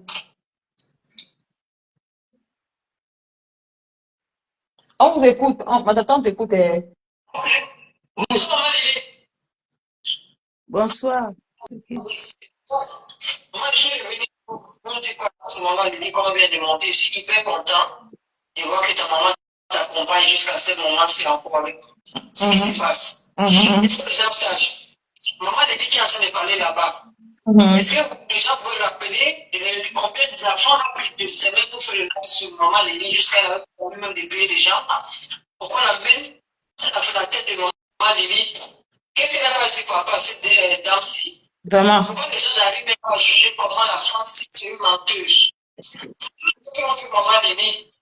On vous écoute. Madame, on t'écoute. Bonsoir. Moi, je suis venu pour dire quoi à ce moment, Lily, comme on vient de monter, je suis hyper content de voir que ta maman t'accompagne jusqu'à ce moment-ci encore avec ce qui se passe. Il faut que les gens sachent. Maman Lily qui est en train de parler là-bas. Est-ce que les gens peuvent l'appeler combien d'enfants a pris de semaines pour faire le live sur Maman Lily jusqu'à la même de payer les gens? Pourquoi on amène la tête de Maman Lily? Qu'est-ce qu'elle va dire par rapport à cette dame-ci? Vraiment. Pourquoi les gens n'arrivent même pas à juger comment la femme si c'est une menteuse? Quand on fait Maman Lily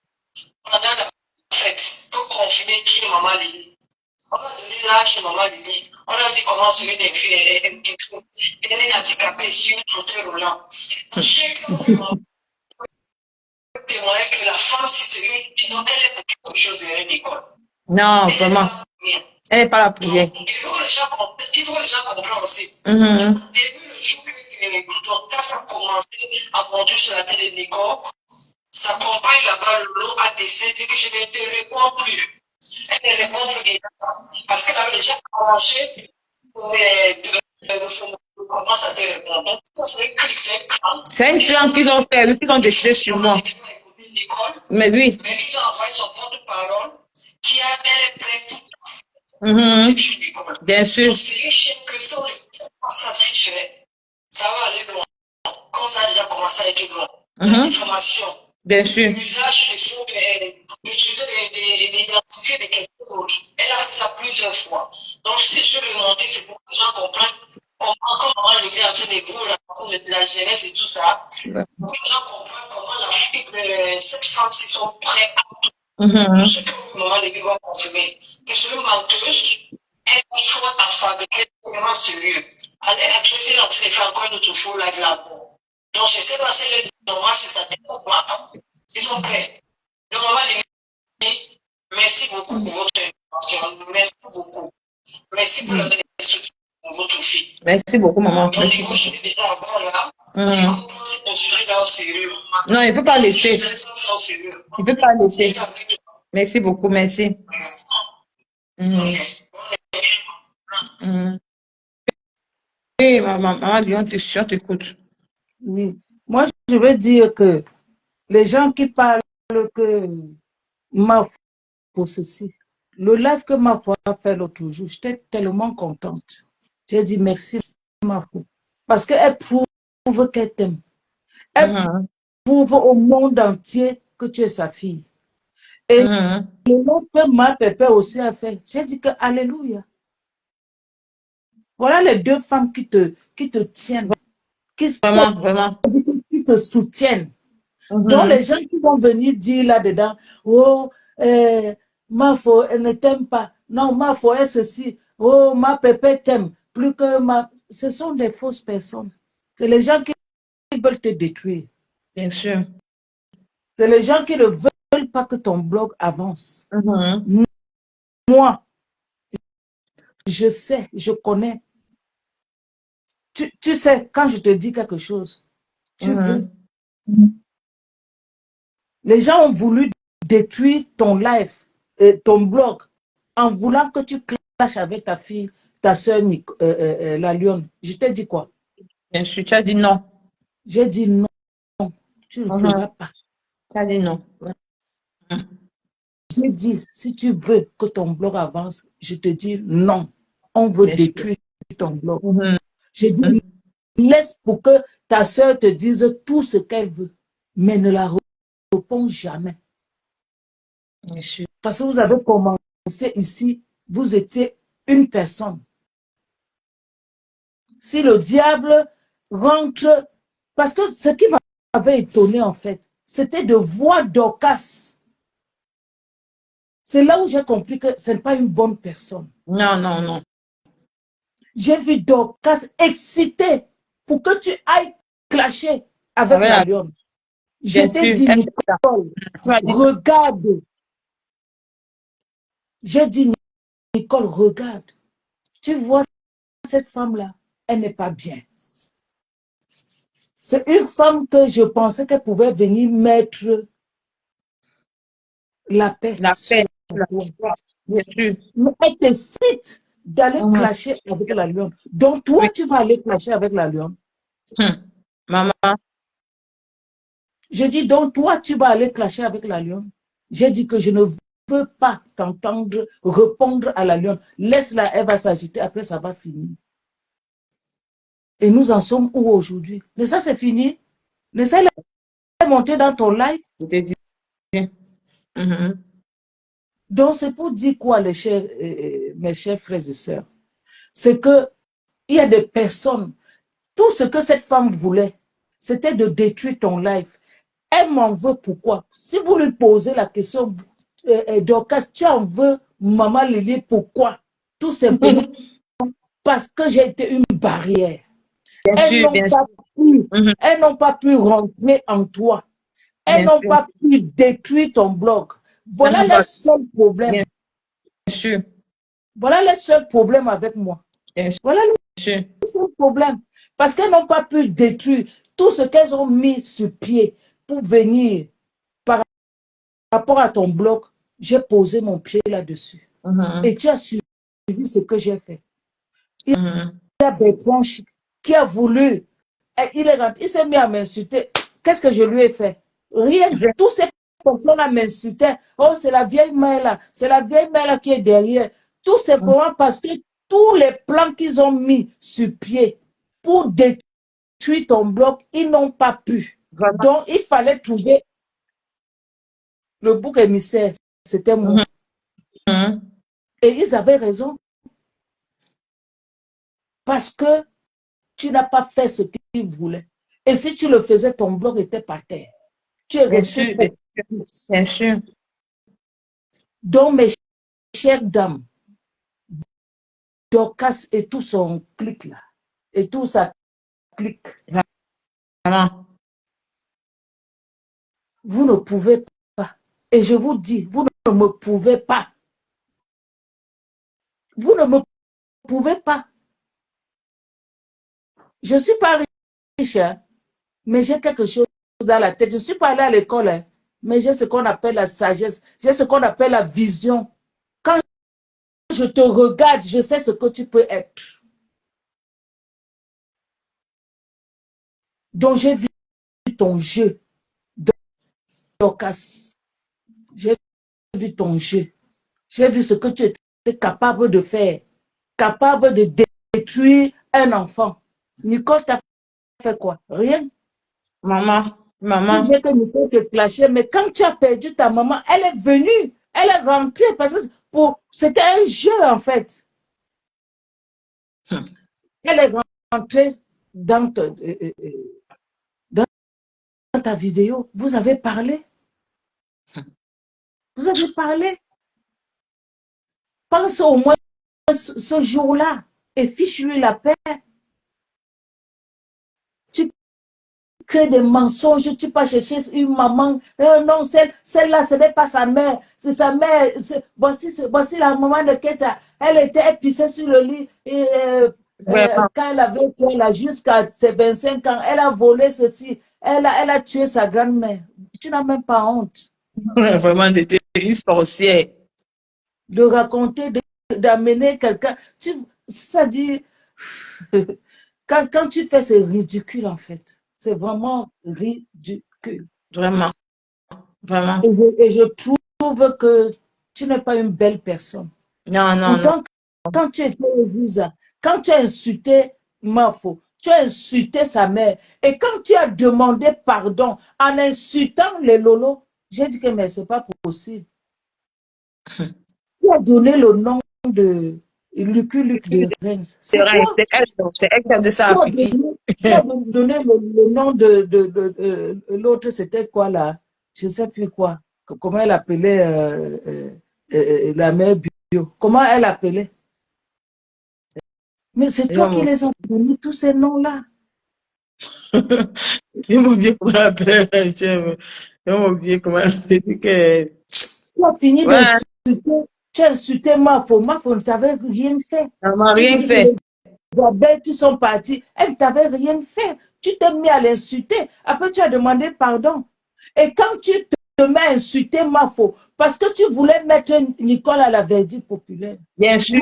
pendant la fête pour confirmer qui est Maman Lily. On a donné l'âge de Maman Lily. On a dit comment serait des filles. Elle est handicapée sur un fauteuil roulant. Chacun peut témoigner que la femme, si c'est une, sinon elle est pour quelque chose de l'école. Non, vraiment. Elle n'est pas là pour rien. Il faut que les gens comprennent aussi. Depuis le jour que Dorcas a commencé à monter sur la télé de Nicole, sa compagne là-bas, Lolo, a décidé que je ne te réponds plus. Elle ne répond plus exactement. Parce qu'elle avait déjà arrangé comment ça te répond. Donc, c'est un clic, c'est un clan. C'est un clan qu'ils ont fait, qu'ils ont décidé sur moi. Mais oui. Mais ils ont envoyé son porte-parole qui a elle prête tout. Bien sûr. Donc, c'est une chaîne que ça, on ne peut pas ça bien fait. ça va aller loin. Quand ça a déjà commencé à être loin. La diffamation. Bien sûr. L'usage des faux, l'utilisation des identités de quelqu'un d'autre. Elle a fait ça plusieurs fois. Donc, si je vais le monter, c'est pour que les gens comprennent comment il est en train de vous, la jeunesse et tout ça. Ouais. Pour que les gens comprennent comment cette femme-ci sont prêts à tout. Tout ce que maman Lévi va confirmer. Que ce menteuse, elle faut alphabétique vraiment sérieux. Allez actualiser l'entrée et faire encore une autre fois live là-bas. Donc, je sais pas si les normal sur sa tête ou pas. Ils sont prêts. Donc, maman Lévi, merci beaucoup pour votre intervention. Merci beaucoup. Merci pour le soutien de votre fille. Merci beaucoup, maman. Donc, du coup, je suis déjà avant là. Du coup, c'est considéré là au sérieux. Non, il ne peut pas laisser. Il ne peut pas laisser. Merci beaucoup, merci. Oui, maman, Lyon, on t'écoute. Oui. Moi, je veux dire que les gens qui parlent que ma foi pour ceci, le live que ma foi a fait l'autre jour, j'étais tellement contente. J'ai dit merci, ma foi. Parce qu'elle prouve qu'elle t'aime. Elle prouve au monde entier que tu es sa fille. Et le nom que ma pépé aussi a fait, j'ai dit que alléluia. Voilà les deux femmes qui te tiennent, qui te soutiennent. Donc les gens qui vont venir dire là-dedans, oh, ma foi, elle ne t'aime pas. Non, ma foi est ceci. Oh, ma pépé t'aime. Plus que ma... Ce sont des fausses personnes. C'est les gens qui veulent te détruire. Bien sûr. C'est les gens qui ne veulent pas que ton blog avance. Moi, je sais, je connais. Tu sais, quand je te dis quelque chose, tu veux. Les gens ont voulu détruire ton live, ton blog, en voulant que tu clashes avec ta fille, ta soeur, la Lionne. Je t'ai dit quoi? Bien sûr, tu as dit non. J'ai dit non, tu ne le feras pas. Tu as dit non. J'ai dit, si tu veux que ton blog avance, je te dis non. On veut détruire ton blog. J'ai dit, laisse pour que ta soeur te dise tout ce qu'elle veut, mais ne la réponds jamais. Parce que vous avez commencé ici, vous étiez une personne. Si le diable rentre, parce que ce qui m'avait étonné en fait, c'était de voir Dorcas. C'est là où j'ai compris que ce n'est pas une bonne personne. Non, non, non. J'ai vu Dorcas excitée pour que tu ailles clasher avec la Lionne. Je t'ai dit, Nicole, regarde. J'ai dit, Nicole, regarde. Tu vois cette femme-là, elle n'est pas bien. C'est une femme que je pensais qu'elle pouvait venir mettre la paix. La paix. Bien sûr. Mais elle te cite d'aller clasher avec la Lionne. Donc toi, tu vas aller clasher avec la Lionne. Maman. Je dis, donc toi, tu vas aller clasher avec la Lionne. J'ai dit que je ne veux pas t'entendre répondre à la Lionne. Laisse-la, elle va s'agiter, après ça va finir. Et nous en sommes où aujourd'hui? Mais ça, c'est fini. Laissez-la monter dans ton live. Donc, c'est pour dire quoi, mes chers frères et sœurs? C'est que il y a des personnes, tout ce que cette femme voulait, c'était de détruire ton live. Elle m'en veut pourquoi? Si vous lui posez la question, Dorcas, tu en veux, maman Lily, pourquoi? Tout simplement parce que j'ai été une barrière. Elles n'ont pas pu rentrer en toi. Elles n'ont pas pu détruire ton blog. Voilà les seuls problèmes. Voilà les seuls problèmes avec moi. Voilà les seuls problèmes. Parce qu'elles n'ont pas pu détruire tout ce qu'elles ont mis sur pied pour venir par rapport à ton blog. J'ai posé mon pied là-dessus. Et tu as suivi ce que j'ai fait. Il y a Bertrand qui a voulu. Il s'est mis à m'insulter. Qu'est-ce que je lui ai fait? Rien. Tous ces personnes-là m'insultaient. Oh, c'est la vieille mère là. C'est la vieille mère là qui est derrière. Tout simplement parce que tous les plans qu'ils ont mis sur pied pour détruire détruire ton blog, ils n'ont pas pu. Vraiment. Donc, il fallait trouver le bouc émissaire. C'était moi. Et ils avaient raison. Parce que tu n'as pas fait ce qu'ils voulaient. Et si tu le faisais, ton blog était par terre. Tu es resté pour... Bien sûr. Donc, mes chères dames, Dorcas et tout son clic là, et tout ça clique. Vraiment. Vous ne pouvez pas. Et je vous dis, vous ne me pouvez pas. Vous ne me pouvez pas. Je ne suis pas riche, hein, mais j'ai quelque chose dans la tête. Je ne suis pas allée à l'école, hein, mais j'ai ce qu'on appelle la sagesse. J'ai ce qu'on appelle la vision. Quand je te regarde, je sais ce que tu peux être. Donc, j'ai vu ton jeu, Dorcas. J'ai vu ton jeu. J'ai vu ce que tu étais capable de faire. Capable de détruire un enfant. Nicole t'a fait quoi? Rien. Maman. J'ai que Nicole te clashait, mais quand tu as perdu ta maman, elle est venue. Elle est rentrée parce que c'était un jeu en fait. Elle est rentrée dans ta vidéo. Vous avez parlé. Vous avez parlé. Pense au moins ce jour-là et fiche-lui la paix. Tu crées des mensonges, tu vas chercher une maman. Non, celle-là, ce n'est pas sa mère. C'est sa mère. Voici la maman de Ketia. Elle était épicée sur le lit. Et, quand elle avait fait là, jusqu'à ses 25 ans, elle a volé ceci. Elle a tué sa grand-mère. Tu n'as même pas honte. Vraiment, d'être une sorcière. De raconter, d'amener quelqu'un. Ça dit, quand tu fais, c'est ridicule en fait. C'est vraiment ridicule. Vraiment. Vraiment. Et je trouve que tu n'es pas une belle personne. Non, non, non. Quand tu étais au visa, quand tu as insulté Mafo, tu as insulté sa mère. Et quand tu as demandé pardon en insultant les lolos, j'ai dit que mais ce n'est pas possible. Tu as donné le nom de Lucky Luke de Reims. C'est elle qui a de ça appliqué. Tu as donné le nom de l'autre, c'était quoi là? Je ne sais plus quoi. Comment elle appelait la mère bio? Comment elle appelait? Mais c'est toi qui les as donnés, tous ces noms-là. Ils m'ont oublié comment elle appelait. Ils m'ont oublié comment elle appelait. Tu as fini d'insulter. Tu as insulté Mafo. Mafo ne t'avait rien fait. Elle m'a rien fait. Les abeilles qui sont parties, elle ne t'avait rien fait. Tu t'es mis à l'insulter. Après, tu as demandé pardon. Et quand tu te mets à insulter Mafo, parce que tu voulais mettre Nicole à la verdict populaire. Bien sûr.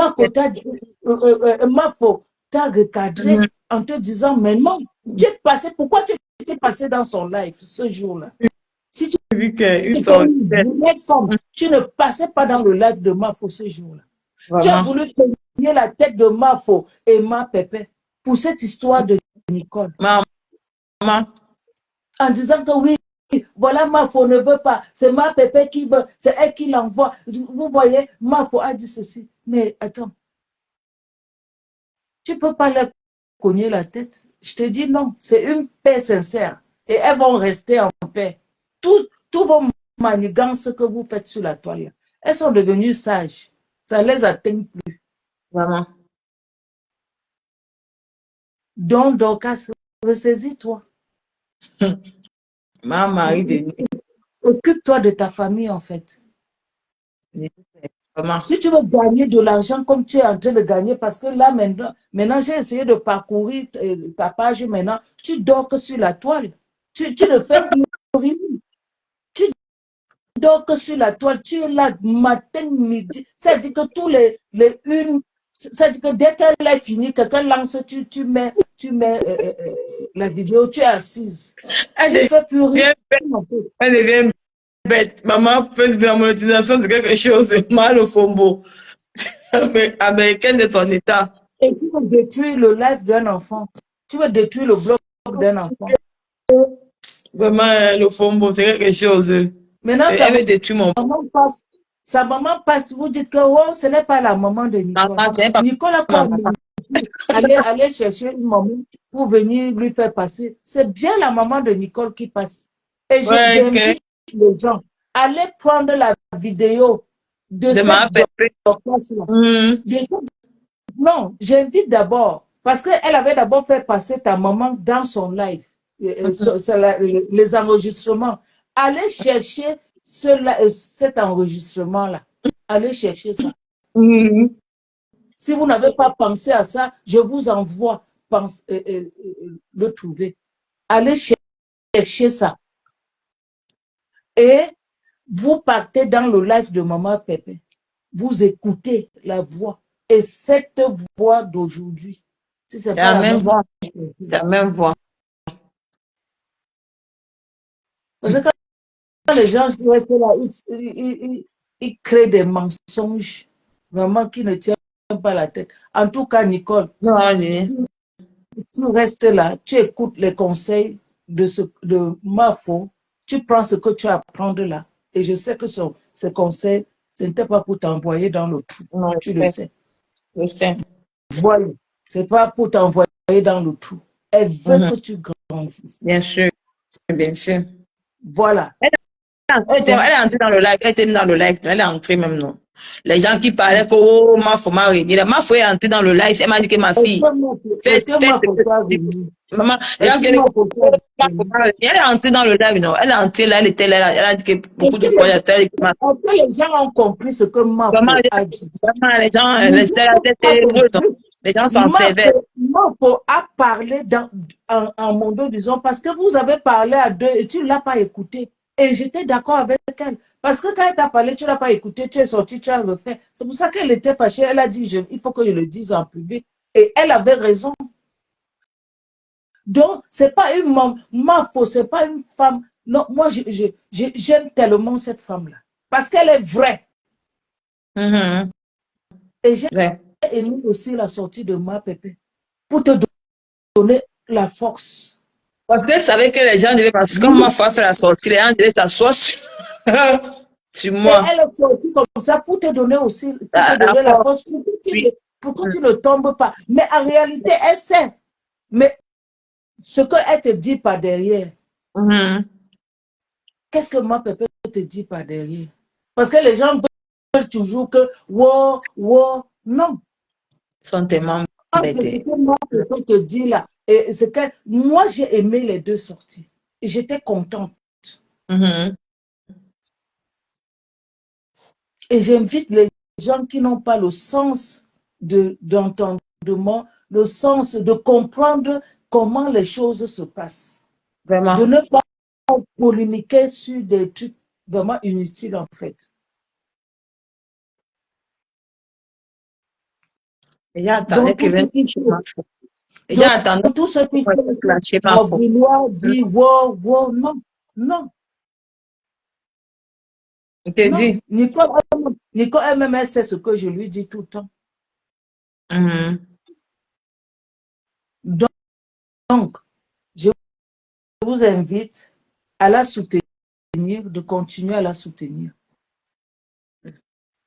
Mafo t'a recadré en te disant, mais non, tu es passé, pourquoi tu étais passé dans son live ce jour-là? Si tu tu ne passais pas dans le live de Mafo ce jour-là. Tu as voulu tenir la tête de Mafo et Ma Pépé pour cette histoire de Nicole. Maman. En disant que oui, voilà, Mafo ne veut pas. C'est Ma Pépé qui veut. C'est elle qui l'envoie. Vous voyez, Mafo a dit ceci. Mais attends. Tu ne peux pas leur cogner la tête. Je te dis non. C'est une paix sincère. Et elles vont rester en paix. Tous vos manigances que vous faites sur la toile, elles sont devenues sages. Ça ne les atteint plus. Vraiment. Donc, Dorcas, ressaisis-toi. Ma mari de nuit. Occupe-toi de ta famille, en fait. Vraiment. Si tu veux gagner de l'argent comme tu es en train de gagner, parce que là, maintenant j'ai essayé de parcourir ta page maintenant, tu dors que sur la toile. Tu ne fais plus rien. Tu dors que sur la toile. Tu es là matin, midi. Ça dit que tous les une, ça dit que dès qu'elle est finie, quelqu'un lance, tu mets la vidéo, tu es assise. Tu ne fais plus rien. Elle devient bête. Maman, Facebook, la monétisation, c'est quelque chose de mal au fombo. Américaine de son état. Et tu veux détruire le life d'un enfant. Tu veux détruire le blog d'un enfant. Vraiment, le fombo, c'est quelque chose. Maintenant, Elle veut détruire mon... sa maman passe, vous dites que oh, ce n'est pas la maman de Nicole. Nicole a pas aller chercher une maman pour venir lui faire passer. C'est bien la maman de Nicole qui passe. Et j'invite les gens, allez prendre la vidéo de cette Non, j'invite d'abord, parce qu'elle avait d'abord fait passer ta maman dans son live, les enregistrements. Allez chercher cet enregistrement-là. Allez chercher ça. Si vous n'avez pas pensé à ça, je vous envoie le trouver. Allez chercher ça. Et vous partez dans le live de Maman Pépé. Vous écoutez la voix. Et cette voix d'aujourd'hui, si c'est pas la même voix. La même voix. Parce que quand les gens ils créent des mensonges vraiment qui ne tiennent pas la tête. En tout cas, Nicole, tu restes là, tu écoutes les conseils de Mafo, tu prends ce que tu as à prendre là. Et je sais que ces conseils, ce n'était pas pour t'envoyer dans le trou. Non, tu le sais. Je sais. Voilà. C'est pas pour t'envoyer dans le trou. Elle veut que tu grandisses. Bien sûr. Bien sûr. Voilà. Elle est entrée dans le live. Elle était dans le live. Elle est entrée même, non. Les gens qui parlaient que oh, Mafo m'a réuni. Mafo est entrée dans le live. Elle m'a dit que ma fille. Maman, elle est entrée dans le live, non. Elle est entrée là, elle était là. Elle a dit que beaucoup de croyateurs. Les gens ont compris ce que Mafo a dit. Les gens s'en servaient. Mafo a parlé en mon dos, disons, parce que vous avez parlé à deux et tu ne l'as pas écouté. Et j'étais d'accord avec elle. Parce que quand elle t'a parlé, tu ne l'as pas écouté, tu es sorti, tu as refait. C'est pour ça qu'elle était fâchée. Elle a dit, il faut que je le dise en public. Et elle avait raison. Donc, c'est pas une Mafo, c'est pas une femme. Non, moi, j'aime tellement cette femme-là. Parce qu'elle est vraie. Et j'ai aimé aussi la sortie de Ma Pépé. Pour te donner la force. Parce qu'elle savait que les gens devaient, parce que comme ma foi fait la sortie, les gens devaient s'asseoir sur moi. Et elle est sortie comme ça pour te donner aussi, pour te donner la force, pour que tu ne tombes pas. Mais en réalité, elle sait. Mais ce qu'elle te dit par derrière, qu'est-ce que Ma Pépé te dit par derrière? Parce que les gens veulent toujours que, wow, non. Ils sont tellement bêtés. Ce que Ma Pépé te dit là, et c'est que moi, j'ai aimé les deux sorties. Et j'étais contente. Et j'invite les gens qui n'ont pas le sens d'entendement, le sens de comprendre comment les choses se passent. Vraiment. De ne pas polémiquer sur des trucs vraiment inutiles en fait. Et j'attendais que vienne chez ma foi. Et j'attendais tout ce qui fait vouloir dire wow, non. Je te dis. Nicole elle-même, elle sait ce que je lui dis tout le temps. Donc, je vous invite à la soutenir, de continuer à la soutenir.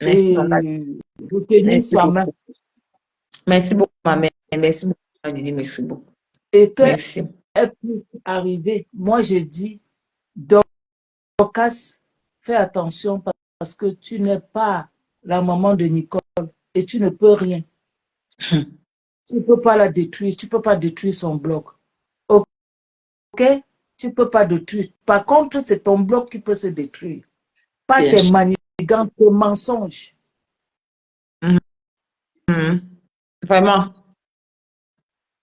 Merci, et de tenir sa main. Merci beaucoup, ma mère. Merci beaucoup, Didi. Merci beaucoup. Et qu'elle puisse arriver. Moi, je dis, Dorcas, fais attention parce que tu n'es pas la maman de Nicole et tu ne peux rien. Tu ne peux pas la détruire. Tu ne peux pas détruire son blog. OK? Tu ne peux pas détruire. Par contre, c'est ton blog qui peut se détruire. Pas tes manigances, tes mensonges. Vraiment.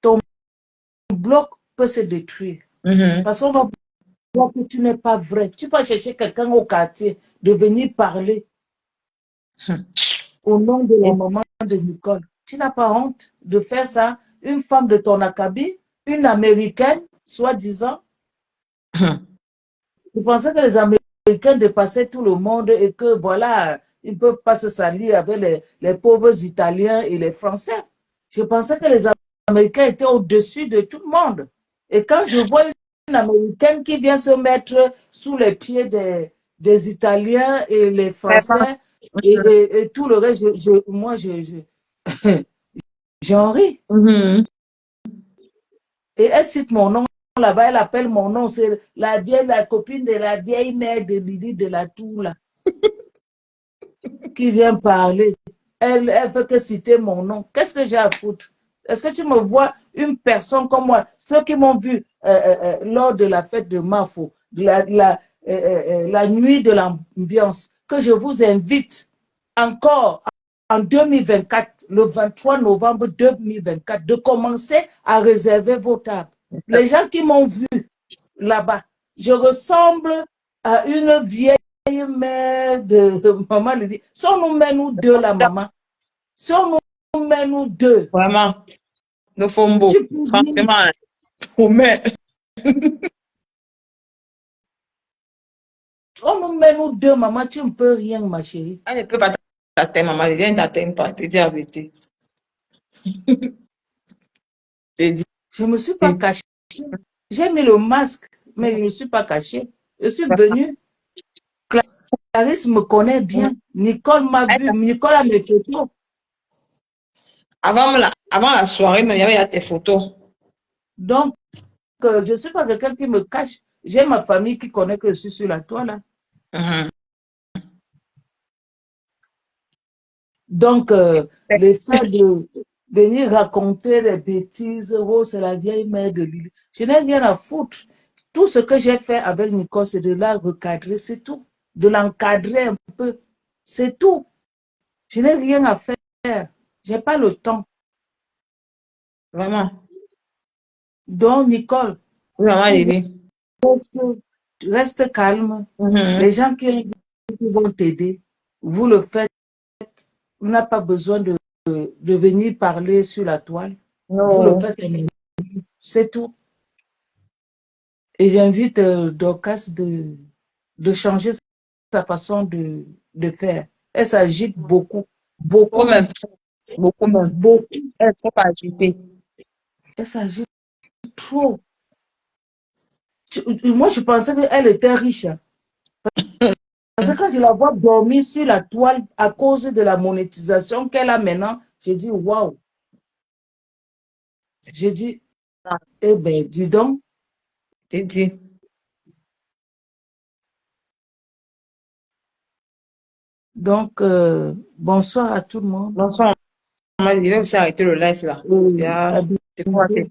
Ton blog peut se détruire. Parce qu'on va voir que tu n'es pas vrai. Tu peux chercher quelqu'un au quartier de venir parler au nom de la maman de Nicole. Tu n'as pas honte de faire ça? Une femme de ton acabit, une Américaine, soi-disant. Tu pensais que les Américains dépassaient tout le monde et que voilà, ils ne peuvent pas se salir avec les pauvres Italiens et les Français. Je pensais que les Américains étaient au-dessus de tout le monde. Et quand je vois une Américaine qui vient se mettre sous les pieds des Italiens et les Français et tout le reste, moi, j'en ris. Et elle cite mon nom là-bas, elle appelle mon nom, c'est la copine de la vieille mère de Lydie de la Tour, là, qui vient parler. Elle fait que citer mon nom. Qu'est-ce que j'ai à foutre? Est-ce que tu me vois une personne comme moi? Ceux qui m'ont vu lors de la fête de Mafo, la nuit de l'ambiance, que je vous invite encore en 2024, le 23 novembre 2024, de commencer à réserver vos tables. Les gens qui m'ont vu là-bas, je ressemble à une vieille mère de maman lui dit, si on nous met nous deux la maman, si on nous met nous deux. Vraiment, le fombo, franchement, mais on nous met nous deux, maman, tu ne peux rien, ma chérie. elle ne peut pas t'atteindre, maman, elle ne t'atteint pas, te dis la vérité. Je ne me suis pas cachée. J'ai mis le masque, mais je ne me suis pas cachée. Je suis venue. Clarisse me connaît bien. Nicole m'a vu. Nicole a mes photos. Avant la soirée, il y avait tes photos. Donc, je ne suis pas quelqu'un qui me cache. J'ai ma famille qui connaît que je suis sur la toile. Donc, le fait de venir raconter les bêtises, oh, c'est la vieille mère de Lily. Je n'ai rien à foutre. Tout ce que j'ai fait avec Nicole, c'est de la recadrer, c'est tout. De l'encadrer un peu, c'est tout. Je n'ai rien à faire. Je n'ai pas le temps. Vraiment. Donc, Nicole, Oui, maman, Lily. reste calme. Les gens qui vont t'aider, vous le faites. On n'a pas besoin de venir parler sur la toile. Vous le faites, c'est tout. Et j'invite Dorcas de changer sa façon de faire. Elle s'agite beaucoup. Beaucoup même. Beaucoup même. Beaucoup. Elle est trop agitée. Elle s'agite trop. Moi, je pensais qu'elle était riche. Parce que quand je la vois dormir sur la toile à cause de la monétisation qu'elle a maintenant, j'ai dit, waouh. J'ai dit, eh bien, dis donc. J'ai dit. Donc, bonsoir à tout le monde. Bonsoir, maman. Je vais aussi arrêter le live là. Je crois que c'est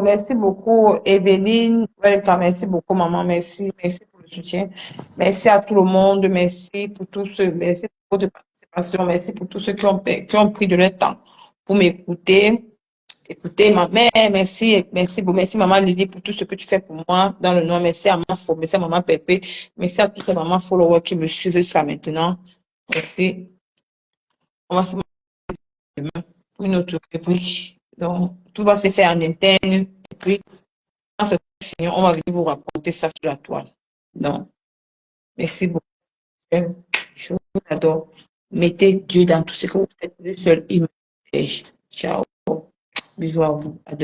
merci beaucoup, Evelyne. Welcome. Merci beaucoup, maman. Merci pour le soutien. Merci à tout le monde. Merci pour tous ceux, merci pour votre participation. Merci pour tous ceux qui ont pris de leur temps pour m'écouter. Écoutez, ma mère, merci maman Lily pour tout ce que tu fais pour moi dans le nom. Merci à Mafo, merci à maman Pépé, merci à tous ces mamans followers qui me suivent jusqu'à maintenant. Merci. On va se demain pour une autre rubrique. Donc, tout va se faire en interne. Et puis, quand c'est fini, on va venir vous raconter ça sur la toile. Donc, merci beaucoup. Je vous adore. Mettez Dieu dans tout ce que vous faites. Le seul, il me fait. Ciao. Bisous à vous. À demain.